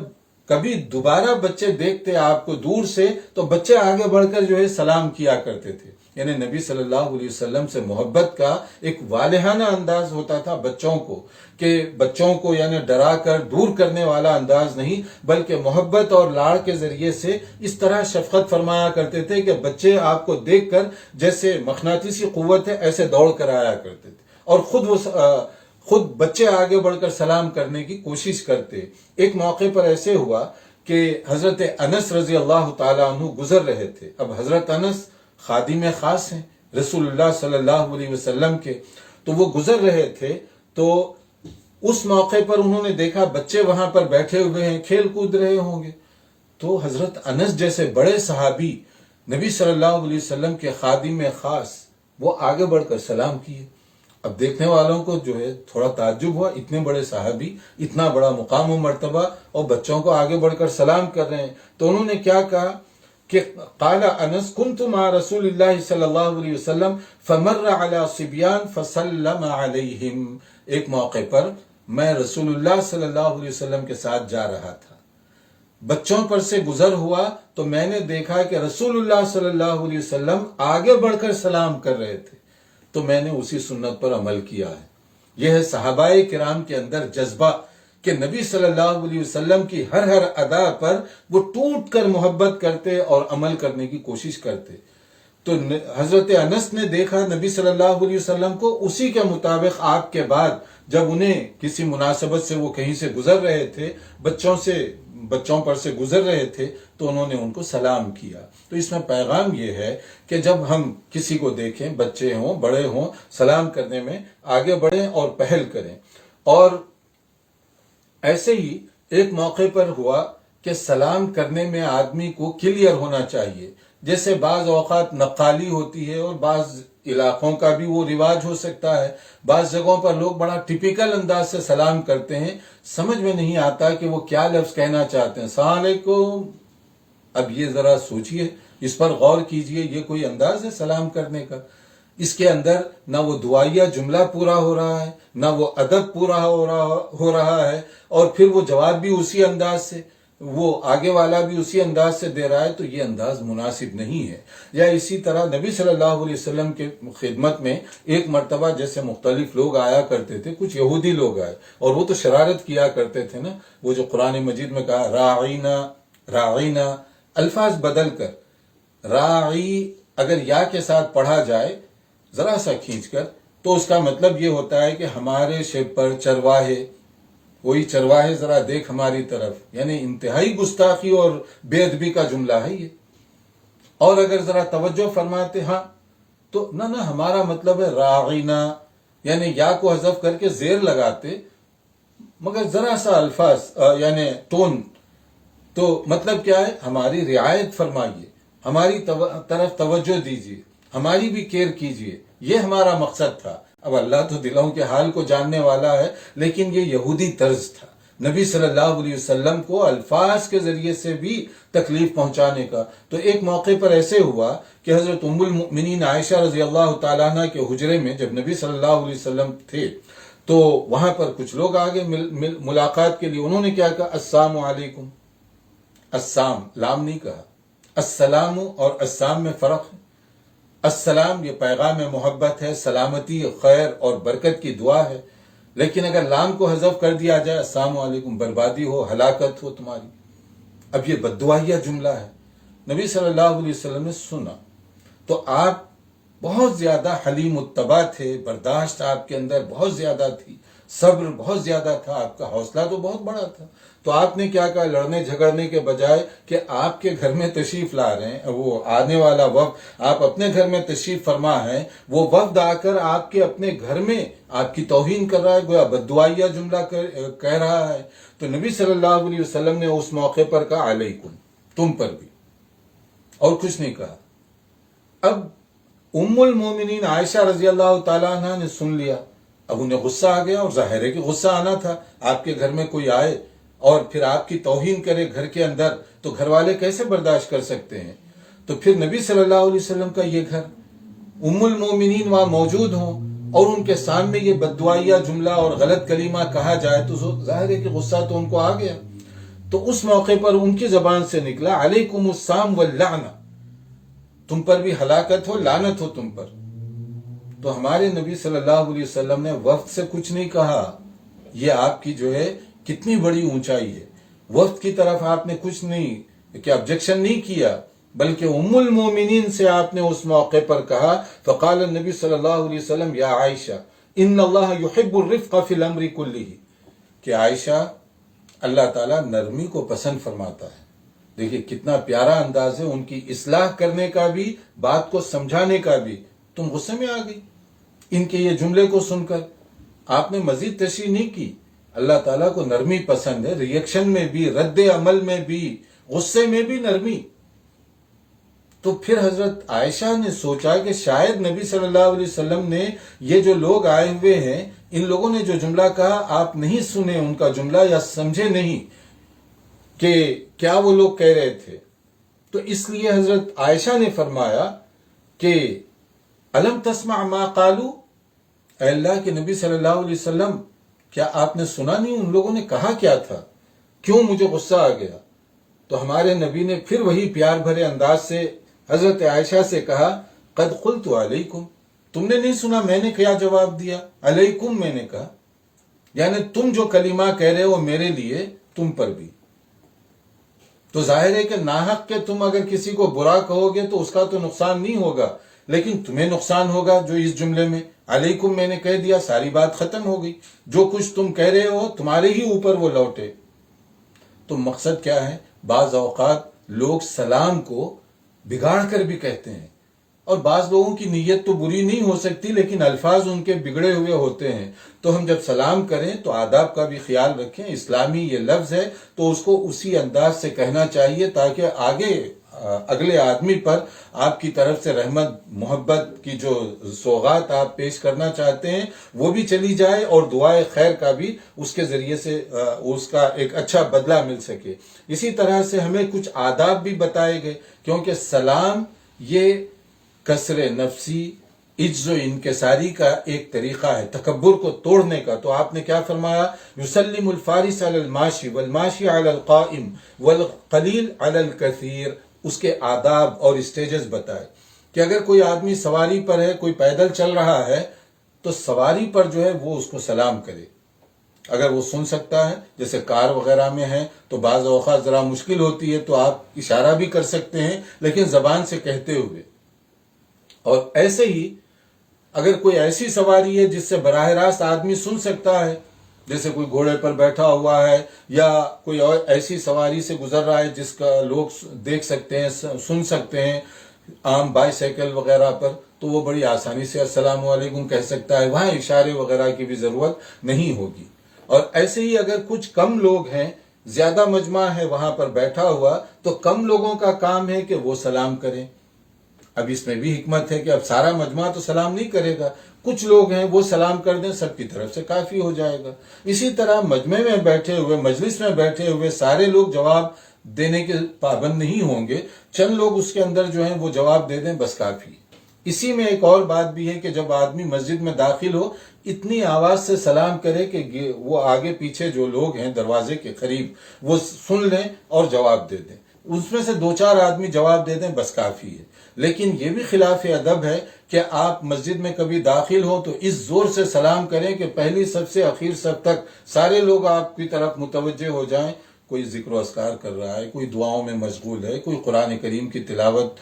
کبھی دوبارہ بچے دیکھتے آپ کو دور سے تو بچے آگے بڑھ کر جو ہے سلام کیا کرتے تھے۔ یعنی نبی صلی اللہ علیہ وسلم سے محبت کا ایک والہانہ انداز ہوتا تھا بچوں کو، کہ بچوں کو یعنی ڈرا کر دور کرنے والا انداز نہیں، بلکہ محبت اور لاڑ کے ذریعے سے اس طرح شفقت فرمایا کرتے تھے کہ بچے آپ کو دیکھ کر جیسے مقناطیسی قوت ہے ایسے دوڑ کر آیا کرتے تھے، اور خود بچے آگے بڑھ کر سلام کرنے کی کوشش کرتے۔ ایک موقع پر ایسے ہوا کہ حضرت انس رضی اللہ تعالیٰ عنہ گزر رہے تھے۔ اب حضرت انس خادم خاص ہیں رسول اللہ صلی اللہ علیہ وسلم کے، تو وہ گزر رہے تھے، تو اس موقع پر انہوں نے دیکھا بچے وہاں پر بیٹھے ہوئے ہیں، کھیل کود رہے ہوں گے، تو حضرت انس جیسے بڑے صحابی، نبی صلی اللہ علیہ وسلم کے خادم خاص، وہ آگے بڑھ کر سلام کیے۔ اب دیکھنے والوں کو جو ہے تھوڑا تعجب ہوا، اتنے بڑے صحابی، اتنا بڑا مقام و مرتبہ، اور بچوں کو آگے بڑھ کر سلام کر رہے ہیں۔ تو انہوں نے کیا کہا کہ قال انس كنت مع رسول اللہ صلی اللہ علیہ وسلم فمر على صبیان فسلم علیہم۔ ایک موقع پر میں رسول اللہ صلی اللہ علیہ وسلم کے ساتھ جا رہا تھا، بچوں پر سے گزر ہوا تو میں نے دیکھا کہ رسول اللہ صلی اللہ علیہ وسلم آگے بڑھ کر سلام کر رہے تھے، تو میں نے اسی سنت پر عمل کیا ہے۔ یہ ہے صحابہ کرام کے اندر جذبہ کہ نبی صلی اللہ علیہ وسلم کی ہر ادا پر وہ ٹوٹ کر محبت کرتے اور عمل کرنے کی کوشش کرتے۔ تو حضرت انس نے دیکھا نبی صلی اللہ علیہ وسلم کو، اسی کے مطابق آپ کے بعد جب انہیں کسی مناسبت سے وہ کہیں سے گزر رہے تھے، بچوں پر سے گزر رہے تھے، تو انہوں نے ان کو سلام کیا۔ تو اس میں پیغام یہ ہے کہ جب ہم کسی کو دیکھیں، بچے ہوں بڑے ہوں، سلام کرنے میں آگے بڑھیں اور پہل کریں۔ اور ایسے ہی ایک موقع پر ہوا کہ سلام کرنے میں آدمی کو کلیئر ہونا چاہیے۔ جیسے بعض اوقات نقالی ہوتی ہے، اور بعض علاقوں کا بھی وہ رواج ہو سکتا ہے، بعض جگہوں پر لوگ بڑا ٹپیکل انداز سے سلام کرتے ہیں، سمجھ میں نہیں آتا کہ وہ کیا لفظ کہنا چاہتے ہیں۔ السلام علیکم، اب یہ ذرا سوچئے، اس پر غور کیجئے، یہ کوئی انداز ہے سلام کرنے کا؟ اس کے اندر نہ وہ دعائیہ جملہ پورا ہو رہا ہے، نہ وہ ادب پورا ہو رہا ہے، اور پھر وہ جواب بھی اسی انداز سے، وہ آگے والا بھی اسی انداز سے دے رہا ہے، تو یہ انداز مناسب نہیں ہے۔ یا اسی طرح نبی صلی اللہ علیہ وسلم کے خدمت میں ایک مرتبہ جیسے مختلف لوگ آیا کرتے تھے، کچھ یہودی لوگ آئے، اور وہ تو شرارت کیا کرتے تھے نا، وہ جو قرآن مجید میں کہا راعینا راعینا، الفاظ بدل کر راعی اگر یا کے ساتھ پڑھا جائے ذرا سا کھینچ کر، تو اس کا مطلب یہ ہوتا ہے کہ ہمارے شب پر چرواہے، وہی چرواہے ذرا دیکھ ہماری طرف، یعنی انتہائی گستاخی اور بے ادبی کا جملہ ہے یہ۔ اور اگر ذرا توجہ فرماتے ہاں تو نہ ہمارا مطلب ہے راعینا، یعنی یا کو حذف کر کے زیر لگاتے، مگر ذرا سا الفاظ یعنی ٹون، تو مطلب کیا ہے؟ ہماری رعایت فرمائیے، ہماری طرف توجہ دیجیے، ہماری بھی کیئر کیجیے، یہ ہمارا مقصد تھا۔ اب اللہ تو دلوں کے حال کو جاننے والا ہے، لیکن یہ یہودی طرز تھا نبی صلی اللہ علیہ وسلم کو الفاظ کے ذریعے سے بھی تکلیف پہنچانے کا۔ تو ایک موقع پر ایسے ہوا کہ حضرت ام المؤمنین عائشہ رضی اللہ تعالیٰ عنہ کے حجرے میں جب نبی صلی اللہ علیہ وسلم تھے، تو وہاں پر کچھ لوگ آگے ملاقات کے لیے، انہوں نے کیا کہا؟ السلام علیکم، السلام، لام نہیں کہا، السلام اور السلام میں فرق ہے۔ السلام یہ پیغام محبت ہے، سلامتی، خیر اور برکت کی دعا ہے. لیکن اگر لام کو حذف کر دیا جائے، السلام علیکم، بربادی ہو، ہلاکت ہو تمہاری. اب یہ بددعائیہ جملہ ہے. نبی صلی اللہ علیہ وسلم نے سنا تو آپ بہت زیادہ حلیم الطبع تھے، برداشت آپ کے اندر بہت زیادہ تھی، صبر بہت زیادہ تھا، آپ کا حوصلہ تو بہت بڑا تھا. تو آپ نے کیا کہا، لڑنے جھگڑنے کے بجائے کہ آپ کے گھر میں تشریف لا رہے ہیں، وہ آنے والا وفد آپ اپنے گھر میں تشریف فرما ہے، وہ وفد آ کر آپ کے اپنے گھر میں آپ کی توہین کر رہا ہے، گویا بددعائیہ جملہ کہہ رہا ہے. تو نبی صلی اللہ علیہ وسلم نے اس موقع پر کہا علیکم، تم پر بھی، اور کچھ نہیں کہا. اب ام المومنین عائشہ رضی اللہ تعالیٰ عنہ نے سن لیا. اب انہیں غصہ آ گیا، اور ظاہر ہے کہ غصہ آنا تھا. آپ کے گھر میں کوئی آئے اور پھر آپ کی توہین کرے گھر کے اندر، تو گھر والے کیسے برداشت کر سکتے ہیں؟ تو پھر نبی صلی اللہ علیہ وسلم کا یہ گھر، ام المومنین وہاں موجود ہوں اور ان کے سامنے یہ بددعائیہ جملہ اور غلط کلمہ کہا جائے تو ظاہر ہے کہ غصہ تو ان کو آ گیا. تو اس موقع پر ان کی زبان سے نکلا علیکم السلام واللعنہ، تم پر بھی ہلاکت ہو، لعنت ہو تم پر. تو ہمارے نبی صلی اللہ علیہ وسلم نے وفد سے کچھ نہیں کہا. یہ آپ کی جو ہے کتنی بڑی اونچائی ہے. وفد کی طرف آپ نے کچھ نہیں کہ آبجیکشن نہیں کیا، بلکہ ام المومنین سے آپ نے اس موقع پر کہا. فقال النبی صلی اللہ علیہ وسلم یا عائشہ ان اللہ یحب الرفق فی الامر کلہ، کہ عائشہ اللہ تعالیٰ نرمی کو پسند فرماتا ہے. دیکھیے کتنا پیارا انداز ہے ان کی اصلاح کرنے کا بھی، بات کو سمجھانے کا بھی. تم غصے میں آ گئی ان کے یہ جملے کو سن کر. آپ نے مزید تشریح نہیں کی. اللہ تعالیٰ کو نرمی پسند ہے، ریئیکشن میں بھی، رد عمل میں بھی، غصے میں بھی نرمی. تو پھر حضرت عائشہ نے سوچا کہ شاید نبی صلی اللہ علیہ وسلم نے یہ جو لوگ آئے ہوئے ہیں، ان لوگوں نے جو جملہ کہا آپ نہیں سنے ان کا جملہ، یا سمجھے نہیں کہ کیا وہ لوگ کہہ رہے تھے. تو اس لیے حضرت عائشہ نے فرمایا کہ الم تسمع ما قالو، اے اللہ کے نبی صلی اللہ علیہ وسلم کیا آپ نے سنا نہیں ان لوگوں نے کہا کیا تھا، کیوں مجھے غصہ آ گیا؟ تو ہمارے نبی نے پھر وہی پیار بھرے انداز سے حضرت عائشہ سے کہا قد قلت علیکم، تم نے نہیں سنا میں نے کیا جواب دیا؟ علیکم میں نے کہا، یعنی تم جو کلمہ کہہ رہے ہو میرے لیے، تم پر بھی. تو ظاہر ہے کہ ناحق کہ تم اگر کسی کو برا کہو گے تو اس کا تو نقصان نہیں ہوگا، لیکن تمہیں نقصان ہوگا. جو اس جملے میں علیکم میں نے کہہ دیا، ساری بات ختم ہو گئی، جو کچھ تم کہہ رہے ہو تمہارے ہی اوپر وہ لوٹے. تو مقصد کیا ہے؟ بعض اوقات لوگ سلام کو بگاڑ کر بھی کہتے ہیں، اور بعض لوگوں کی نیت تو بری نہیں ہو سکتی لیکن الفاظ ان کے بگڑے ہوئے ہوتے ہیں. تو ہم جب سلام کریں تو آداب کا بھی خیال رکھیں. اسلامی یہ لفظ ہے تو اس کو اسی انداز سے کہنا چاہیے تاکہ آگے اگلے آدمی پر آپ کی طرف سے رحمت محبت کی جو سوغات آپ پیش کرنا چاہتے ہیں وہ بھی چلی جائے، اور دعائے خیر کا بھی اس کے ذریعے سے اس کا ایک اچھا بدلہ مل سکے. اسی طرح سے ہمیں کچھ آداب بھی بتائے گئے، کیونکہ سلام یہ کسر نفسی، عجز و انکساری کا ایک طریقہ ہے، تکبر کو توڑنے کا. تو آپ نے کیا فرمایا؟ یسلم الفارس علی الماشی والماشی علی القائم والقلیل علی الکثیر. اس کے آداب اور اسٹیجز بتائے کہ اگر کوئی آدمی سواری پر ہے، کوئی پیدل چل رہا ہے، تو سواری پر جو ہے وہ اس کو سلام کرے اگر وہ سن سکتا ہے. جیسے کار وغیرہ میں ہے تو بعض اوقات ذرا مشکل ہوتی ہے تو آپ اشارہ بھی کر سکتے ہیں لیکن زبان سے کہتے ہوئے. اور ایسے ہی اگر کوئی ایسی سواری ہے جس سے براہ راست آدمی سن سکتا ہے، جیسے کوئی گھوڑے پر بیٹھا ہوا ہے یا کوئی اور ایسی سواری سے گزر رہا ہے جس کا لوگ دیکھ سکتے ہیں، سن سکتے ہیں، عام بائی سائیکل وغیرہ پر، تو وہ بڑی آسانی سے السلام علیکم کہہ سکتا ہے. وہاں اشارے وغیرہ کی بھی ضرورت نہیں ہوگی. اور ایسے ہی اگر کچھ کم لوگ ہیں، زیادہ مجمع ہے وہاں پر بیٹھا ہوا، تو کم لوگوں کا کام ہے کہ وہ سلام کریں. اب اس میں بھی حکمت ہے کہ اب سارا مجمع تو سلام نہیں کرے گا، کچھ لوگ ہیں وہ سلام کر دیں، سب کی طرف سے کافی ہو جائے گا. اسی طرح مجمع میں بیٹھے ہوئے، مجلس میں بیٹھے ہوئے سارے لوگ جواب دینے کے پابند نہیں ہوں گے، چند لوگ اس کے اندر جو ہیں وہ جواب دے دیں، بس کافی. اسی میں ایک اور بات بھی ہے کہ جب آدمی مسجد میں داخل ہو اتنی آواز سے سلام کرے کہ وہ آگے پیچھے جو لوگ ہیں دروازے کے قریب وہ سن لیں اور جواب دے دیں. اس میں سے 2-4 آدمی جواب دے دیں بس کافی ہے. لیکن یہ بھی خلاف ادب ہے کہ آپ مسجد میں کبھی داخل ہوں تو اس زور سے سلام کریں کہ پہلی صف سے آخر صف تک سارے لوگ آپ کی طرف متوجہ ہو جائیں. کوئی ذکر و اذکار کر رہا ہے، کوئی دعاؤں میں مشغول ہے، کوئی قرآن کریم کی تلاوت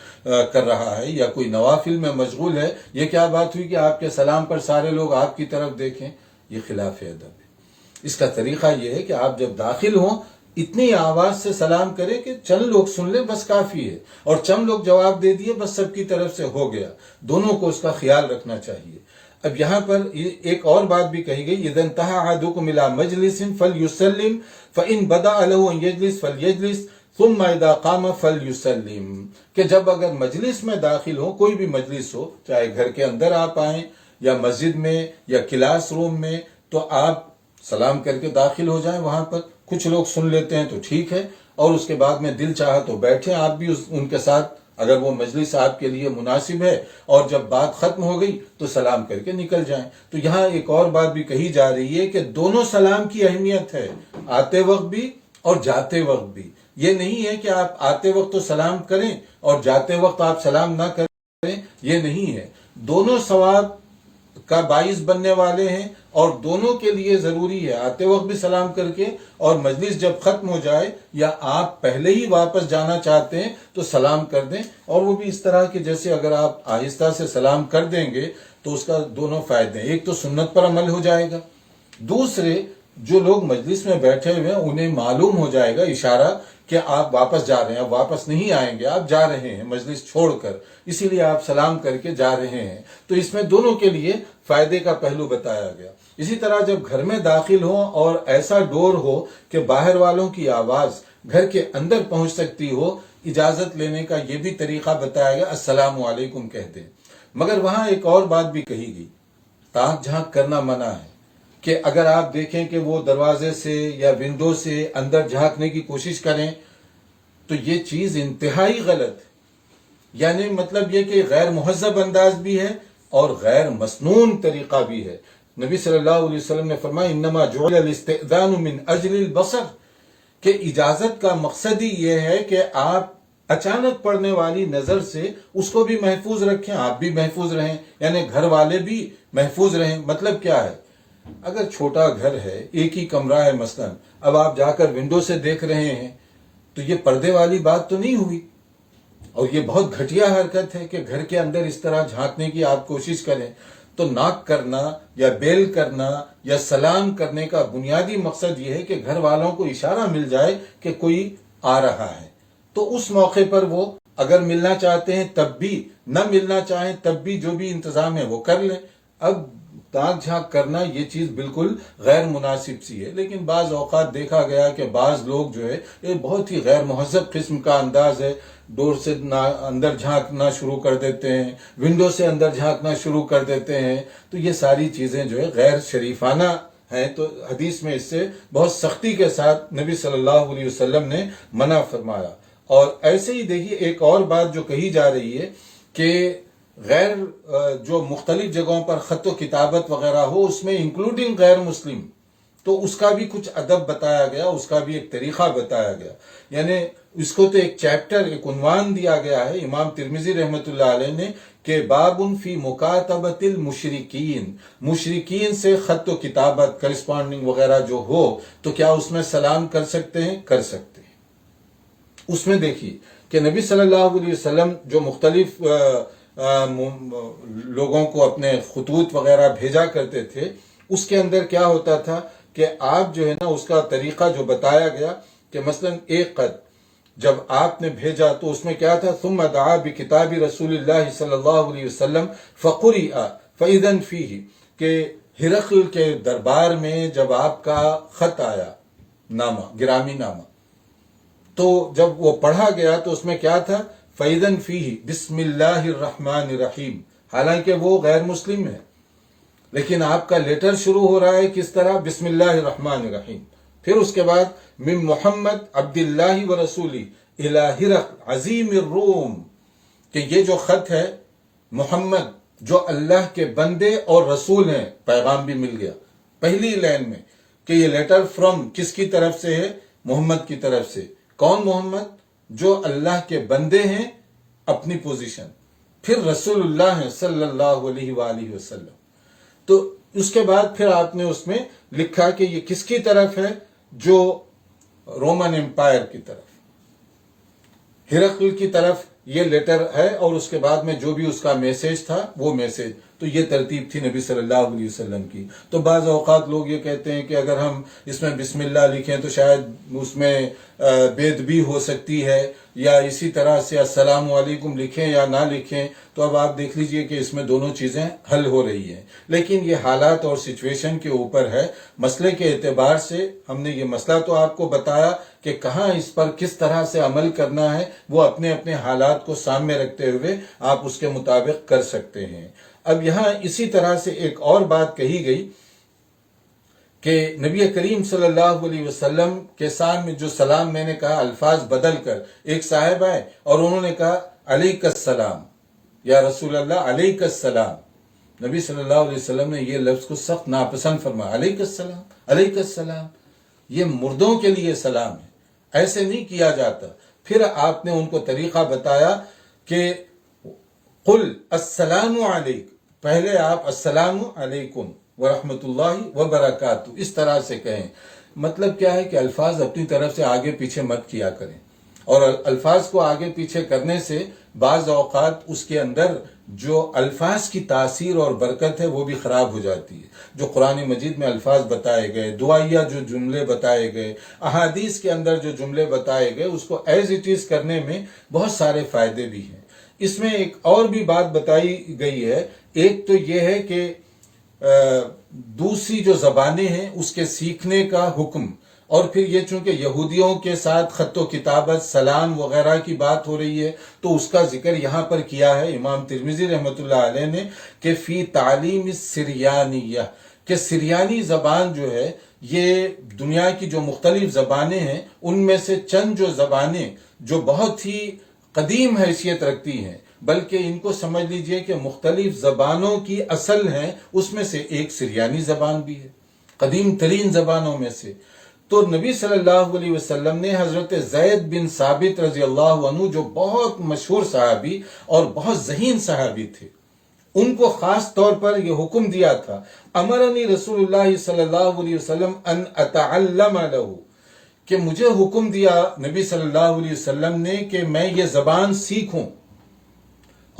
کر رہا ہے، یا کوئی نوافل میں مشغول ہے. یہ کیا بات ہوئی کہ آپ کے سلام پر سارے لوگ آپ کی طرف دیکھیں؟ یہ خلاف ادب ہے. اس کا طریقہ یہ ہے کہ آپ جب داخل ہوں اتنی آواز سے سلام کریں کہ چند لوگ سن لیں بس کافی ہے، اور چند لوگ جواب دے دیے بس سب کی طرف سے ہو گیا. دونوں کو اس کا خیال رکھنا چاہیے. اب یہاں پر ایک اور بات بھی کہی گئی، اذا انتهى احدكم الى مجلس فليسلم فان بدا له ان يجلس فليجلس ثم اذا قام فليسلم، کہ جب اگر مجلس میں داخل ہو، کوئی بھی مجلس ہو، چاہے گھر کے اندر آپ آئیں یا مسجد میں یا کلاس روم میں، تو آپ سلام کر کے داخل ہو جائیں. وہاں پر کچھ لوگ سن لیتے ہیں تو ٹھیک ہے، اور اس کے بعد میں دل چاہا تو بیٹھیں آپ بھی ان کے ساتھ، اگر وہ مجلس آپ کے لیے مناسب ہے، اور جب بات ختم ہو گئی تو سلام کر کے نکل جائیں. تو یہاں ایک اور بات بھی کہی جا رہی ہے کہ دونوں سلام کی اہمیت ہے، آتے وقت بھی اور جاتے وقت بھی. یہ نہیں ہے کہ آپ آتے وقت تو سلام کریں اور جاتے وقت آپ سلام نہ کریں، یہ نہیں ہے. دونوں ثواب کا باعث بننے والے ہیں، اور دونوں کے لیے ضروری ہے آتے وقت بھی سلام کر کے، اور مجلس جب ختم ہو جائے یا آپ پہلے ہی واپس جانا چاہتے ہیں تو سلام کر دیں. اور وہ بھی اس طرح کہ جیسے اگر آپ آہستہ سے سلام کر دیں گے تو اس کا دونوں فائدے ہیں. ایک تو سنت پر عمل ہو جائے گا، دوسرے جو لوگ مجلس میں بیٹھے ہوئے ہیں انہیں معلوم ہو جائے گا اشارہ کہ آپ واپس جا رہے ہیں، آپ واپس نہیں آئیں گے، آپ جا رہے ہیں مجلس چھوڑ کر، اسی لیے آپ سلام کر کے جا رہے ہیں. تو اس میں دونوں کے لیے فائدے کا پہلو بتایا گیا. اسی طرح جب گھر میں داخل ہو اور ایسا ڈور ہو کہ باہر والوں کی آواز گھر کے اندر پہنچ سکتی ہو، اجازت لینے کا یہ بھی طریقہ بتایا گیا، السلام علیکم کہہ دیں. مگر وہاں ایک اور بات بھی کہی گئی، تاک جھانک کرنا منع ہے، کہ اگر آپ دیکھیں کہ وہ دروازے سے یا ونڈو سے اندر جھانکنے کی کوشش کریں تو یہ چیز انتہائی غلط ہے. یعنی مطلب یہ کہ غیر مہذب انداز بھی ہے اور غیر مسنون طریقہ بھی ہے. نبی صلی اللہ علیہ وسلم نے فرمایا انما جعل الاستئذان من اجل البصر، کہ اجازت کا مقصد ہی یہ ہے کہ آپ اچانک پڑنے والی نظر سے اس کو بھی محفوظ رکھیں، آپ بھی محفوظ رہیں، یعنی گھر والے بھی محفوظ رہیں. مطلب کیا ہے، اگر چھوٹا گھر ہے، ایک ہی کمرہ ہے مثلا، اب آپ جا کر ونڈو سے دیکھ رہے ہیں تو یہ پردے والی بات تو نہیں ہوئی، اور یہ بہت گھٹیا حرکت ہے کہ گھر کے اندر اس طرح جھانکنے کی آپ کوشش کریں. تو ناک کرنا یا بیل کرنا یا سلام کرنے کا بنیادی مقصد یہ ہے کہ گھر والوں کو اشارہ مل جائے کہ کوئی آ رہا ہے. تو اس موقع پر وہ اگر ملنا چاہتے ہیں تب بھی، نہ ملنا چاہیں تب بھی جو بھی انتظام ہے وہ کر لیں. اب تاک جھانک کرنا یہ چیز بالکل غیر مناسب سی ہے. لیکن بعض اوقات دیکھا گیا کہ بعض لوگ جو ہے یہ بہت ہی غیر مہذب قسم کا انداز ہے، ڈور سے اندر جھانکنا شروع کر دیتے ہیں، ونڈو سے اندر جھانکنا شروع کر دیتے ہیں. تو یہ ساری چیزیں جو ہے غیر شریفانہ ہیں. تو حدیث میں اس سے بہت سختی کے ساتھ نبی صلی اللہ علیہ وسلم نے منع فرمایا. اور ایسے ہی دیکھیے ایک اور بات جو کہی جا رہی ہے کہ غیر جو مختلف جگہوں پر خط و کتابت وغیرہ ہو، اس میں انکلوڈنگ غیر مسلم، تو اس کا بھی کچھ ادب بتایا گیا، اس کا بھی ایک طریقہ بتایا گیا. یعنی اس کو تو ایک چیپٹر، ایک عنوان دیا گیا ہے امام ترمذی رحمۃ اللہ علیہ نے کہ باب فی مکاتبۃ المشرکین، مشرکین سے خط و کتابت، کرسپونڈنگ وغیرہ جو ہو تو کیا اس میں سلام کر سکتے ہیں؟ کر سکتے ہیں. اس میں دیکھیے کہ نبی صلی اللہ علیہ وسلم جو مختلف لوگوں کو اپنے خطوط وغیرہ بھیجا کرتے تھے، اس کے اندر کیا ہوتا تھا کہ آپ جو ہے نا اس کا طریقہ جو بتایا گیا کہ مثلا ایک خط جب آپ نے بھیجا تو اس میں کیا تھا، ثم دعا بکتاب رسول اللہ صلی اللہ علیہ وسلم فقرئ فاذا فیہ، کہ ہرقل کے دربار میں جب آپ کا خط آیا، نامہ، گرامی نامہ، تو جب وہ پڑھا گیا تو اس میں کیا تھا، فاذا فیہ بسم اللہ الرحمن الرحیم. حالانکہ وہ غیر مسلم ہے لیکن آپ کا لیٹر شروع ہو رہا ہے کس طرح، بسم اللہ الرحمن الرحیم. پھر اس کے بعد من محمد عبد اللہ و رسولی الی ہرقل عظیم الروم، کہ یہ جو خط ہے محمد جو اللہ کے بندے اور رسول ہیں، پیغام بھی مل گیا پہلی لائن میں کہ یہ لیٹر فرام کس کی طرف سے ہے، محمد کی طرف سے. کون محمد؟ جو اللہ کے بندے ہیں اپنی پوزیشن، پھر رسول اللہ ہیں صلی اللہ علیہ وآلہ وسلم. تو اس کے بعد پھر آپ نے اس میں لکھا کہ یہ کس کی طرف ہے؟ جو رومن امپائر کی طرف، ہرقل کی طرف یہ لیٹر ہے، اور اس کے بعد میں جو بھی اس کا میسیج تھا وہ میسیج. تو یہ ترتیب تھی نبی صلی اللہ علیہ وسلم کی. تو بعض اوقات لوگ یہ کہتے ہیں کہ اگر ہم اس میں بسم اللہ لکھیں تو شاید اس میں بے ادبی ہو سکتی ہے، یا اسی طرح سے السلام علیکم لکھیں یا نہ لکھیں. تو اب آپ دیکھ لیجئے کہ اس میں دونوں چیزیں حل ہو رہی ہیں، لیکن یہ حالات اور سچویشن کے اوپر ہے. مسئلے کے اعتبار سے ہم نے یہ مسئلہ تو آپ کو بتایا کہ کہاں اس پر کس طرح سے عمل کرنا ہے، وہ اپنے اپنے حالات کو سامنے رکھتے ہوئے آپ اس کے مطابق کر سکتے ہیں. اب یہاں اسی طرح سے ایک اور بات کہی گئی کہ نبی کریم صلی اللہ علیہ وسلم کے سامنے میں جو سلام میں نے کہا الفاظ بدل کر، ایک صاحب آئے اور انہوں نے کہا علیک السلام یا رسول اللہ علیک السلام. نبی صلی اللہ علیہ وسلم نے یہ لفظ کو سخت ناپسند فرمایا، علیک السلام علیک السلام، یہ مردوں کے لیے سلام ہے، ایسے نہیں کیا جاتا. پھر آپ نے ان کو طریقہ بتایا کہ قل السلام علیک، پہلے آپ السلام علیکم ورحمۃ اللہ وبرکاتہ اس طرح سے کہیں. مطلب کیا ہے کہ الفاظ اپنی طرف سے آگے پیچھے مت کیا کریں، اور الفاظ کو آگے پیچھے کرنے سے بعض اوقات اس کے اندر جو الفاظ کی تاثیر اور برکت ہے وہ بھی خراب ہو جاتی ہے. جو قرآن مجید میں الفاظ بتائے گئے، دعائیہ جو جملے بتائے گئے، احادیث کے اندر جو جملے بتائے گئے، اس کو ایز اٹ از کرنے میں بہت سارے فائدے بھی ہیں. اس میں ایک اور بھی بات بتائی گئی ہے. ایک تو یہ ہے کہ دوسری جو زبانیں ہیں اس کے سیکھنے کا حکم، اور پھر یہ چونکہ یہودیوں کے ساتھ خط و کتابت سلام وغیرہ کی بات ہو رہی ہے تو اس کا ذکر یہاں پر کیا ہے امام ترمذی رحمۃ اللہ علیہ نے کہ فی تعلیم السریانیہ، کہ سریانی زبان جو ہے یہ دنیا کی جو مختلف زبانیں ہیں ان میں سے چند جو زبانیں جو بہت ہی قدیم حیثیت رکھتی ہیں، بلکہ ان کو سمجھ لیجئے کہ مختلف زبانوں کی اصل ہیں، اس میں سے ایک سریانی زبان بھی ہے، قدیم ترین زبانوں میں سے. تو نبی صلی اللہ علیہ وسلم نے حضرت زید بن ثابت رضی اللہ عنہ جو بہت مشہور صحابی اور بہت ذہین صحابی تھے، ان کو خاص طور پر یہ حکم دیا تھا، امرنی رسول اللہ صلی اللہ علیہ وسلم ان اتعلم لہ، کہ مجھے حکم دیا نبی صلی اللہ علیہ وسلم نے کہ میں یہ زبان سیکھوں.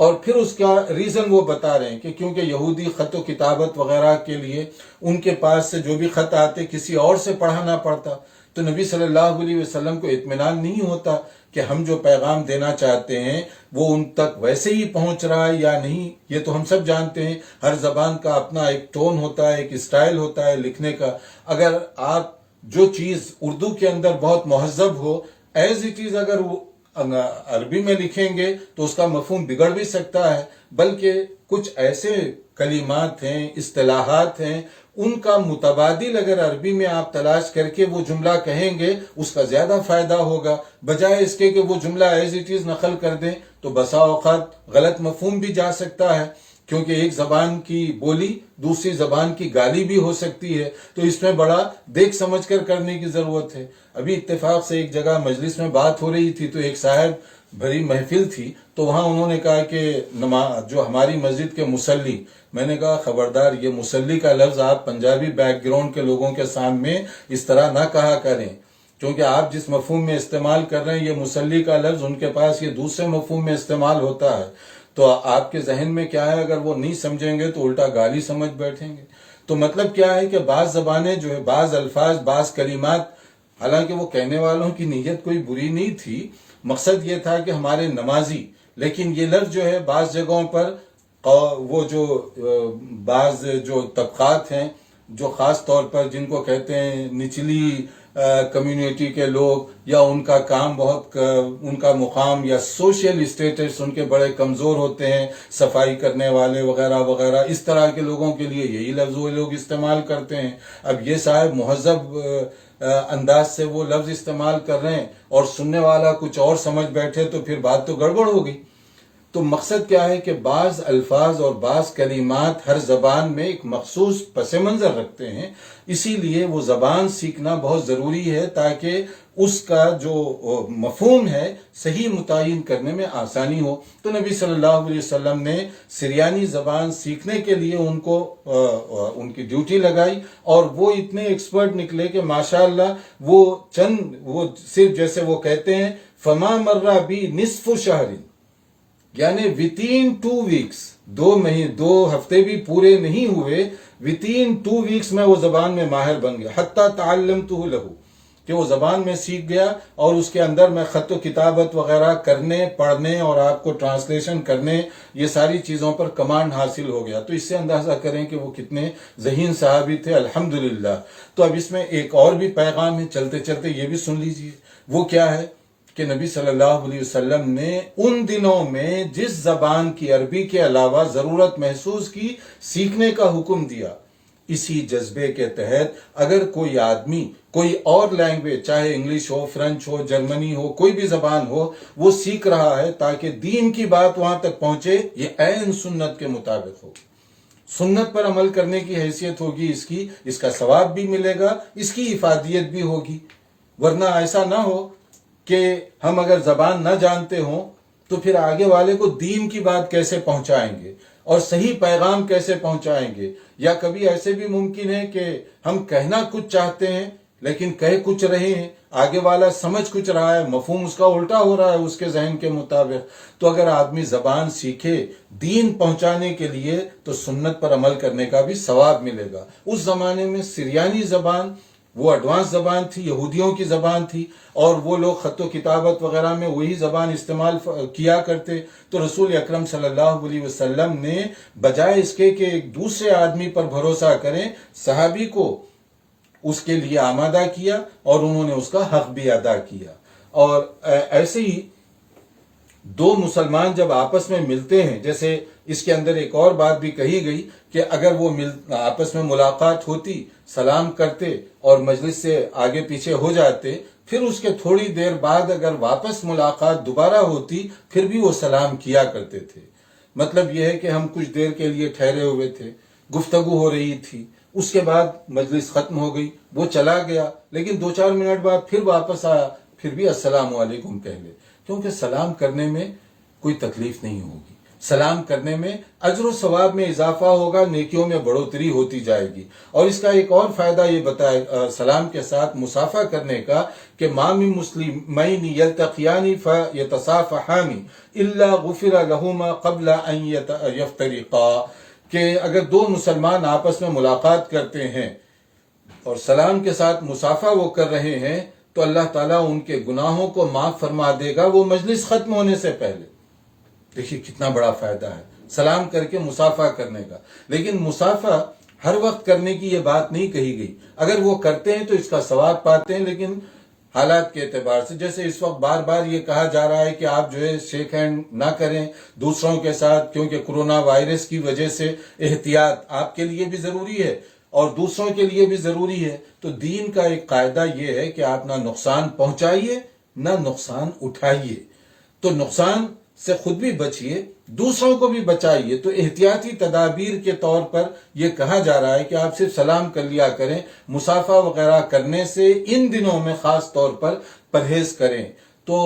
اور پھر اس کا ریزن وہ بتا رہے ہیں کہ کیونکہ یہودی خط و کتابت وغیرہ کے لیے ان کے پاس سے جو بھی خط آتے کسی اور سے پڑھانا پڑتا، تو نبی صلی اللہ علیہ وسلم کو اطمینان نہیں ہوتا کہ ہم جو پیغام دینا چاہتے ہیں وہ ان تک ویسے ہی پہنچ رہا ہے یا نہیں. یہ تو ہم سب جانتے ہیں، ہر زبان کا اپنا ایک ٹون ہوتا ہے، ایک اسٹائل ہوتا ہے لکھنے کا. اگر آپ جو چیز اردو کے اندر بہت مہذب ہو، ایز اٹ از اگر وہ عربی میں لکھیں گے تو اس کا مفہوم بگڑ بھی سکتا ہے. بلکہ کچھ ایسے کلمات ہیں، اصطلاحات ہیں، ان کا متبادل اگر عربی میں آپ تلاش کر کے وہ جملہ کہیں گے اس کا زیادہ فائدہ ہوگا، بجائے اس کے کہ وہ جملہ ایز اٹ از نقل کر دیں تو بسا اوقات غلط مفہوم بھی جا سکتا ہے، کیونکہ ایک زبان کی بولی دوسری زبان کی گالی بھی ہو سکتی ہے. تو اس میں بڑا دیکھ سمجھ کر کرنے کی ضرورت ہے. ابھی اتفاق سے ایک جگہ مجلس میں بات ہو رہی تھی تو ایک صاحب بڑی محفل تھی، تو وہاں انہوں نے کہا کہ جو ہماری مسجد کے مصلی، میں نے کہا خبردار یہ مصلی کا لفظ آپ پنجابی بیک گراؤنڈ کے لوگوں کے سامنے اس طرح نہ کہا کریں، کیونکہ آپ جس مفہوم میں استعمال کر رہے ہیں یہ مصلی کا لفظ ان کے پاس یہ دوسرے مفہوم میں استعمال ہوتا ہے. تو آپ کے ذہن میں کیا ہے، اگر وہ نہیں سمجھیں گے تو الٹا گالی سمجھ بیٹھیں گے. تو مطلب کیا ہے کہ بعض زبانیں جو ہے، بعض الفاظ، بعض کلمات، حالانکہ وہ کہنے والوں کی نیت کوئی بری نہیں تھی، مقصد یہ تھا کہ ہمارے نمازی، لیکن یہ لفظ جو ہے بعض جگہوں پر وہ جو بعض جو طبقات ہیں جو خاص طور پر جن کو کہتے ہیں نچلی کمیونٹی کے لوگ، یا ان کا کام بہت، ان کا مقام یا سوشل اسٹیٹس ان کے بڑے کمزور ہوتے ہیں، صفائی کرنے والے وغیرہ وغیرہ، اس طرح کے لوگوں کے لیے یہی لفظ وہ لوگ استعمال کرتے ہیں. اب یہ صاحب مہذب انداز سے وہ لفظ استعمال کر رہے ہیں اور سننے والا کچھ اور سمجھ بیٹھے تو پھر بات تو گڑبڑ ہو گئی. تو مقصد کیا ہے کہ بعض الفاظ اور بعض کلمات ہر زبان میں ایک مخصوص پس منظر رکھتے ہیں، اسی لیے وہ زبان سیکھنا بہت ضروری ہے تاکہ اس کا جو مفہوم ہے صحیح متعین کرنے میں آسانی ہو۔ تو نبی صلی اللہ علیہ وسلم نے سریانی زبان سیکھنے کے لیے ان کو ان کی ڈیوٹی لگائی، اور وہ اتنے ایکسپرٹ نکلے کہ ماشاءاللہ وہ صرف جیسے وہ کہتے ہیں فما مرہ بھی نصف شہر، یعنی within 2 weeks، 2 ہفتے بھی پورے نہیں ہوئے، within 2 weeks میں وہ زبان میں ماہر بن گیا، حتی تعلمتہ لہو، کہ وہ زبان میں سیکھ گیا، اور اس کے اندر میں خط و کتابت وغیرہ کرنے، پڑھنے اور آپ کو ٹرانسلیشن کرنے، یہ ساری چیزوں پر کمانڈ حاصل ہو گیا۔ تو اس سے اندازہ کریں کہ وہ کتنے ذہین صحابی تھے، الحمدللہ۔ تو اب اس میں ایک اور بھی پیغام ہے، چلتے چلتے یہ بھی سن لیجئے۔ وہ کیا ہے کہ نبی صلی اللہ علیہ وسلم نے ان دنوں میں جس زبان کی عربی کے علاوہ ضرورت محسوس کی، سیکھنے کا حکم دیا۔ اسی جذبے کے تحت اگر کوئی آدمی کوئی اور لینگویج، چاہے انگلش ہو، فرینچ ہو، جرمنی ہو، کوئی بھی زبان ہو، وہ سیکھ رہا ہے تاکہ دین کی بات وہاں تک پہنچے، یہ عین سنت کے مطابق ہو، سنت پر عمل کرنے کی حیثیت ہوگی اس کا ثواب بھی ملے گا، اس کی افادیت بھی ہوگی۔ ورنہ ایسا نہ ہو کہ ہم اگر زبان نہ جانتے ہوں تو پھر آگے والے کو دین کی بات کیسے پہنچائیں گے اور صحیح پیغام کیسے پہنچائیں گے؟ یا کبھی ایسے بھی ممکن ہے کہ ہم کہنا کچھ چاہتے ہیں لیکن کہہ کچھ رہے ہیں، آگے والا سمجھ کچھ رہا ہے، مفہوم اس کا الٹا ہو رہا ہے اس کے ذہن کے مطابق۔ تو اگر آدمی زبان سیکھے دین پہنچانے کے لیے تو سنت پر عمل کرنے کا بھی ثواب ملے گا۔ اس زمانے میں سریانی زبان وہ ایڈوانس زبان تھی، یہودیوں کی زبان تھی، اور وہ لوگ خط و کتابت وغیرہ میں وہی زبان استعمال کیا کرتے۔ تو رسول اکرم صلی اللہ علیہ وسلم نے بجائے اس کے کہ ایک دوسرے آدمی پر بھروسہ کریں، صحابی کو اس کے لیے آمادہ کیا، اور انہوں نے اس کا حق بھی ادا کیا۔ اور ایسے ہی دو مسلمان جب آپس میں ملتے ہیں، جیسے اس کے اندر ایک اور بات بھی کہی گئی کہ اگر وہ آپس میں ملاقات ہوتی، سلام کرتے اور مجلس سے آگے پیچھے ہو جاتے، پھر اس کے تھوڑی دیر بعد اگر واپس ملاقات دوبارہ ہوتی، پھر بھی وہ سلام کیا کرتے تھے۔ مطلب یہ ہے کہ ہم کچھ دیر کے لیے ٹھہرے ہوئے تھے، گفتگو ہو رہی تھی، اس کے بعد مجلس ختم ہو گئی، وہ چلا گیا، لیکن 2-4 منٹ بعد پھر واپس آیا، پھر بھی السلام علیکم کہہ لے، کیونکہ سلام کرنے میں کوئی تکلیف نہیں ہوگی، سلام کرنے میں اجر و ثواب میں اضافہ ہوگا، نیکیوں میں بڑھوتری ہوتی جائے گی۔ اور اس کا ایک اور فائدہ یہ بتایا سلام کے ساتھ مصافحہ کرنے کا کہ ما من مسلمین یلتقیان فیتصافحان الا غفر لہما قبل ان یفترقا، کہ اگر 2 مسلمان آپس میں ملاقات کرتے ہیں اور سلام کے ساتھ مصافحہ وہ کر رہے ہیں تو اللہ تعالیٰ ان کے گناہوں کو معاف فرما دے گا، وہ مجلس ختم ہونے سے پہلے۔ دیکھیے کتنا بڑا فائدہ ہے سلام کر کے مصافحہ کرنے کا۔ لیکن مصافحہ ہر وقت کرنے کی یہ بات نہیں کہی گئی، اگر وہ کرتے ہیں تو اس کا ثواب پاتے ہیں، لیکن حالات کے اعتبار سے، جیسے اس وقت بار بار یہ کہا جا رہا ہے کہ آپ جو ہے شیک ہینڈ نہ کریں دوسروں کے ساتھ، کیونکہ کرونا وائرس کی وجہ سے احتیاط آپ کے لیے بھی ضروری ہے اور دوسروں کے لیے بھی ضروری ہے۔ تو دین کا ایک قاعدہ یہ ہے کہ آپ نہ نقصان پہنچائیے نہ نقصان اٹھائیے، تو نقصان سے خود بھی بچیے، دوسروں کو بھی بچائیے۔ تو احتیاطی تدابیر کے طور پر یہ کہا جا رہا ہے کہ آپ صرف سلام کر لیا کریں، مصافحہ وغیرہ کرنے سے ان دنوں میں خاص طور پر پرہیز کریں۔ تو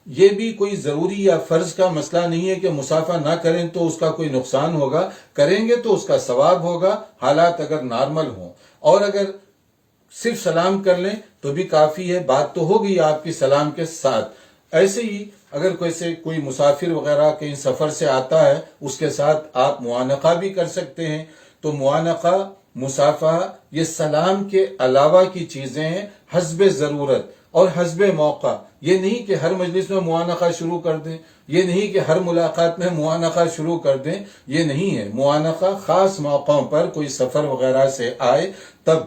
یہ بھی کوئی ضروری یا فرض کا مسئلہ نہیں ہے کہ مصافحہ نہ کریں تو اس کا کوئی نقصان ہوگا، کریں گے تو اس کا ثواب ہوگا، حالات اگر نارمل ہوں۔ اور اگر صرف سلام کر لیں تو بھی کافی ہے، بات تو ہوگی آپ کی سلام کے ساتھ۔ ایسے ہی اگر کوئی مسافر وغیرہ کہیں سفر سے آتا ہے، اس کے ساتھ آپ معانقہ بھی کر سکتے ہیں۔ تو معانقہ، مصافحہ، یہ سلام کے علاوہ کی چیزیں ہیں، حسب ضرورت اور حسب موقع۔ یہ نہیں کہ ہر مجلس میں معانقہ شروع کر دیں، یہ نہیں کہ ہر ملاقات میں معانقہ شروع کر دیں، یہ نہیں ہے۔ معانقہ خاص موقعوں پر کوئی سفر وغیرہ سے آئے تب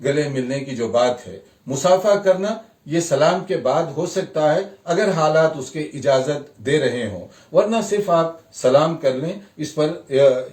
گلے ملنے کی جو بات ہے۔ مصافحہ کرنا یہ سلام کے بعد ہو سکتا ہے اگر حالات اس کے اجازت دے رہے ہوں، ورنہ صرف آپ سلام کر لیں، اس پر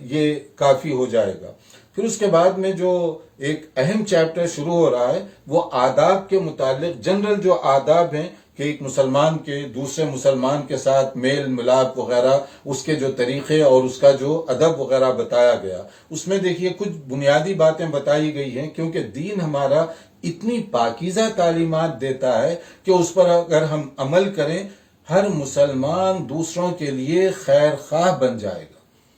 یہ کافی ہو جائے گا۔ پھر اس کے بعد میں جو ایک اہم چیپٹر شروع ہو رہا ہے وہ آداب کے متعلق، جنرل جو آداب ہیں کہ ایک مسلمان کے دوسرے مسلمان کے ساتھ میل ملاپ وغیرہ، اس کے جو طریقے اور اس کا جو ادب وغیرہ بتایا گیا، اس میں دیکھیے کچھ بنیادی باتیں بتائی گئی ہیں، کیونکہ دین ہمارا اتنی پاکیزہ تعلیمات دیتا ہے کہ اس پر اگر ہم عمل کریں، ہر مسلمان دوسروں کے لیے خیر خواہ بن جائے گا،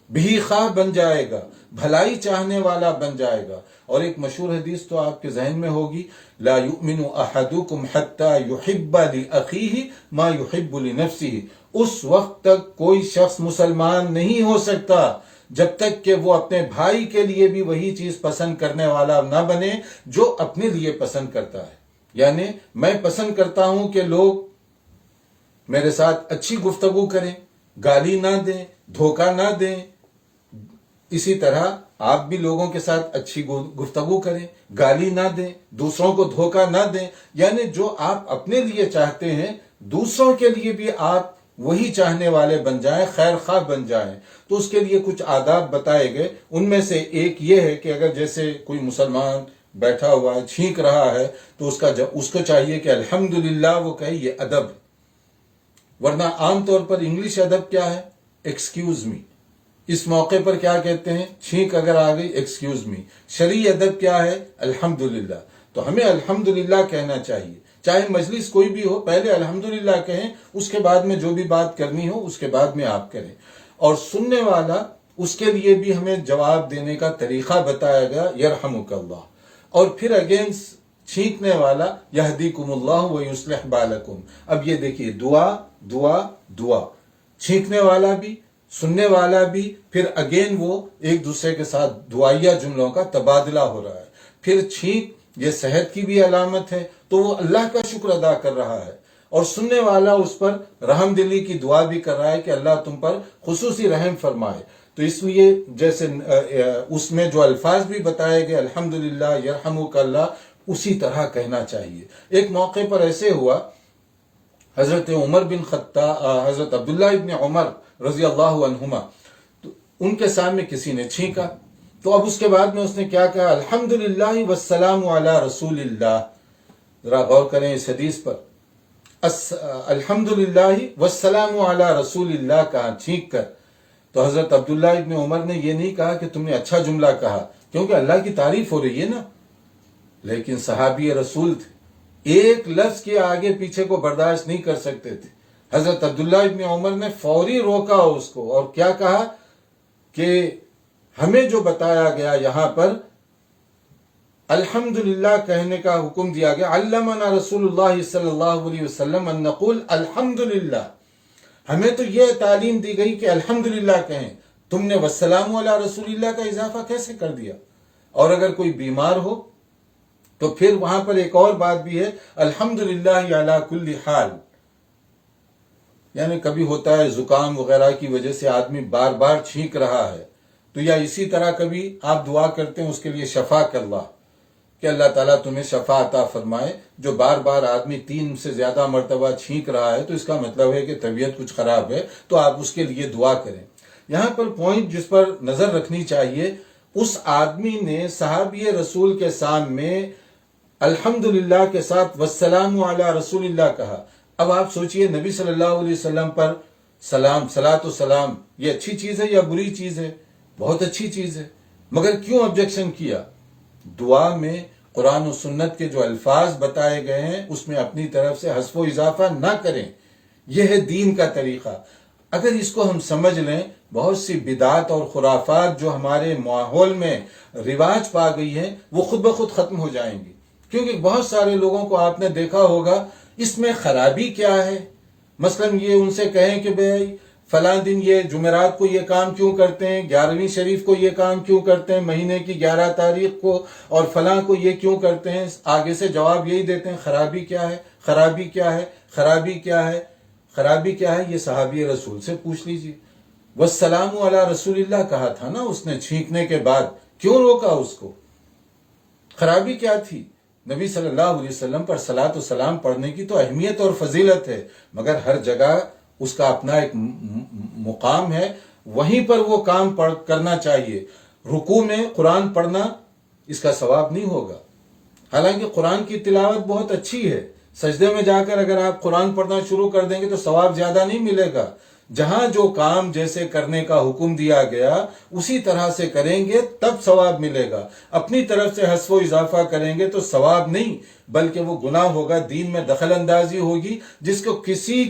بھی خواہ بن جائے گا، بھلائی چاہنے والا بن جائے گا۔ اور ایک مشہور حدیث تو آپ کے ذہن میں ہوگی، لا یؤمن احدکم حتی یحب لاخیہ ما یحب لنفسہ، اس وقت تک کوئی شخص مسلمان نہیں ہو سکتا جب تک کہ وہ اپنے بھائی کے لیے بھی وہی چیز پسند کرنے والا نہ بنے جو اپنے لیے پسند کرتا ہے۔ یعنی میں پسند کرتا ہوں کہ لوگ میرے ساتھ اچھی گفتگو کریں، گالی نہ دیں، دھوکہ نہ دیں، اسی طرح آپ بھی لوگوں کے ساتھ اچھی گفتگو کریں، گالی نہ دیں، دوسروں کو دھوکہ نہ دیں۔ یعنی جو آپ اپنے لیے چاہتے ہیں دوسروں کے لیے بھی آپ وہی چاہنے والے بن جائیں، خیر خواہ بن جائیں۔ تو اس کے لیے کچھ آداب بتائے گئے، ان میں سے ایک یہ ہے کہ اگر جیسے کوئی مسلمان بیٹھا ہوا ہے، چھینک رہا ہے، تو اس کو چاہیے کہ الحمدللہ وہ کہے، یہ ادب ہے۔ ورنہ عام طور پر انگلش ادب کیا ہے؟ Excuse me. اس موقع پر کیا کہتے ہیں؟ چھینک اگر آ گئی، ایکسکیوز می۔ شرعی ادب کیا ہے؟ الحمدللہ۔ تو ہمیں الحمدللہ کہنا چاہیے، چاہے مجلس کوئی بھی ہو، پہلے الحمدللہ کہیں، اس کے بعد میں جو بھی بات کرنی ہو اس کے بعد میں آپ کریں۔ اور سننے والا، اس کے لیے بھی ہمیں جواب دینے کا طریقہ بتایا گیا، یرحمک اللہ۔ اور پھر اگین چھینکنے والا، یہدیکم اللہ ویصلح بالکم۔ اب یہ دیکھیے، دعا دعا دعا، چھینکنے والا بھی، سننے والا بھی، پھر اگین وہ ایک دوسرے کے ساتھ دعائیہ جملوں کا تبادلہ ہو رہا ہے۔ پھر چھینک یہ صحت کی بھی علامت ہے، تو وہ اللہ کا شکر ادا کر رہا ہے، اور سننے والا اس پر رحم دلی کی دعا بھی کر رہا ہے کہ اللہ تم پر خصوصی رحم فرمائے۔ تو اس لیے جیسے اس میں جو الفاظ بھی بتائے گئے، الحمدللہ، یرحمک اللہ، اسی طرح کہنا چاہیے۔ ایک موقع پر ایسے ہوا، حضرت عمر بن خطاب، حضرت عبداللہ ابن عمر رضی اللہ عنہما، تو ان کے سامنے کسی نے چھینکا، تو اب اس کے بعد میں اس نے کیا کہا؟ الحمدللہ والسلام علی رسول اللہ۔ ذرا غور کریں اس حدیث پر، الحمدللہ والسلام علی رسول اللہ کہا چھینک کر۔ تو حضرت عبداللہ ابن عمر نے یہ نہیں کہا کہ تم نے اچھا جملہ کہا، کیونکہ اللہ کی تعریف ہو رہی ہے نا، لیکن صحابی رسول تھے، ایک لفظ کے آگے پیچھے کو برداشت نہیں کر سکتے تھے۔ حضرت عبداللہ ابن عمر نے فوری روکا اس کو، اور کیا کہا کہ ہمیں جو بتایا گیا یہاں پر الحمدللہ کہنے کا حکم دیا گیا، علمنا رسول اللہ صلی اللہ علیہ وسلم ان نقول الحمدللہ، ہمیں تو یہ تعلیم دی گئی کہ الحمدللہ کہیں، تم نے والسلام علی رسول اللہ کا اضافہ کیسے کر دیا؟ اور اگر کوئی بیمار ہو تو پھر وہاں پر ایک اور بات بھی ہے، الحمدللہ علی کل حال، یعنی کبھی ہوتا ہے زکام وغیرہ کی وجہ سے آدمی بار بار چھینک رہا ہے، تو یا اسی طرح کبھی آپ دعا کرتے ہیں اس کے لیے شفا کر اللہ، کہ اللہ تعالیٰ تمہیں شفا عطا فرمائے۔ جو بار بار آدمی 3 سے زیادہ مرتبہ چھینک رہا ہے تو اس کا مطلب ہے کہ طبیعت کچھ خراب ہے، تو آپ اس کے لیے دعا کریں۔ یہاں پر پوائنٹ جس پر نظر رکھنی چاہیے، اس آدمی نے صحابی رسول کے سامنے الحمدللہ کے ساتھ والسلام علی رسول اللہ کہا۔ اب آپ سوچئے، نبی صلی اللہ علیہ وسلم پر سلام، صلاۃ و سلام، یہ اچھی چیز ہے یا بری چیز ہے؟ بہت اچھی چیز ہے، مگر کیوں آبجیکشن کیا؟ دعا میں قرآن و سنت کے جو الفاظ بتائے گئے ہیں اس میں اپنی طرف سے حذف و اضافہ نہ کریں، یہ ہے دین کا طریقہ۔ اگر اس کو ہم سمجھ لیں، بہت سی بدعات اور خرافات جو ہمارے ماحول میں رواج پا گئی ہیں وہ خود بخود ختم ہو جائیں گی، کیونکہ بہت سارے لوگوں کو آپ نے دیکھا ہوگا اس میں خرابی کیا ہے۔ مثلا یہ ان سے کہیں کہ بھائی فلاں دن یہ جمعرات کو یہ کام کیوں کرتے ہیں، 11ویں شریف کو یہ کام کیوں کرتے ہیں، مہینے کی 11 تاریخ کو، اور فلاں کو یہ کیوں کرتے ہیں، آگے سے جواب یہی دیتے ہیں، خرابی کیا ہے، خرابی کیا ہے، خرابی کیا ہے، خرابی کیا ہے؟ یہ صحابی رسول سے پوچھ لیجئے۔ والسلام علی رسول اللہ کہا تھا نا اس نے چھینکنے کے بعد، کیوں روکا اس کو؟ خرابی کیا تھی؟ نبی صلی اللہ علیہ وسلم پر صلاۃ و سلام پڑھنے کی تو اہمیت اور فضیلت ہے، مگر ہر جگہ اس کا اپنا ایک مقام ہے، وہیں پر وہ کام کرنا چاہیے۔ رکوع میں قرآن پڑھنا اس کا ثواب نہیں ہوگا، حالانکہ قرآن کی تلاوت بہت اچھی ہے، سجدے میں جا کر اگر آپ قرآن پڑھنا شروع کر دیں گے تو ثواب زیادہ نہیں ملے گا. جہاں جو کام جیسے کرنے کا حکم دیا گیا اسی طرح سے کریں گے تب ثواب ملے گا. اپنی طرف سے حذف و اضافہ کریں گے تو ثواب نہیں بلکہ وہ گناہ ہوگا، دین میں دخل اندازی ہوگی جس کو کسی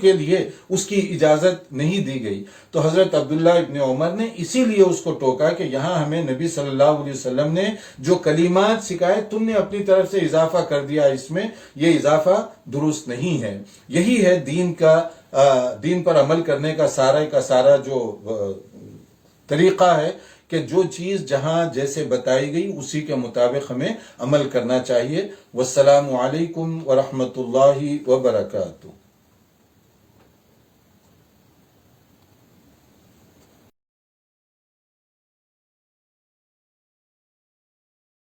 کے لیے اس کی اجازت نہیں دی گئی. تو حضرت عبداللہ ابن عمر نے اسی لیے اس کو ٹوکا کہ یہاں ہمیں نبی صلی اللہ علیہ وسلم نے جو کلمات سکھائے تم نے اپنی طرف سے اضافہ کر دیا، اس میں یہ اضافہ درست نہیں ہے. یہی ہے دین پر عمل کرنے کا سارا جو طریقہ ہے کہ جو چیز جہاں جیسے بتائی گئی اسی کے مطابق ہمیں عمل کرنا چاہیے. والسلام علیکم ورحمۃ اللہ وبرکاتہ.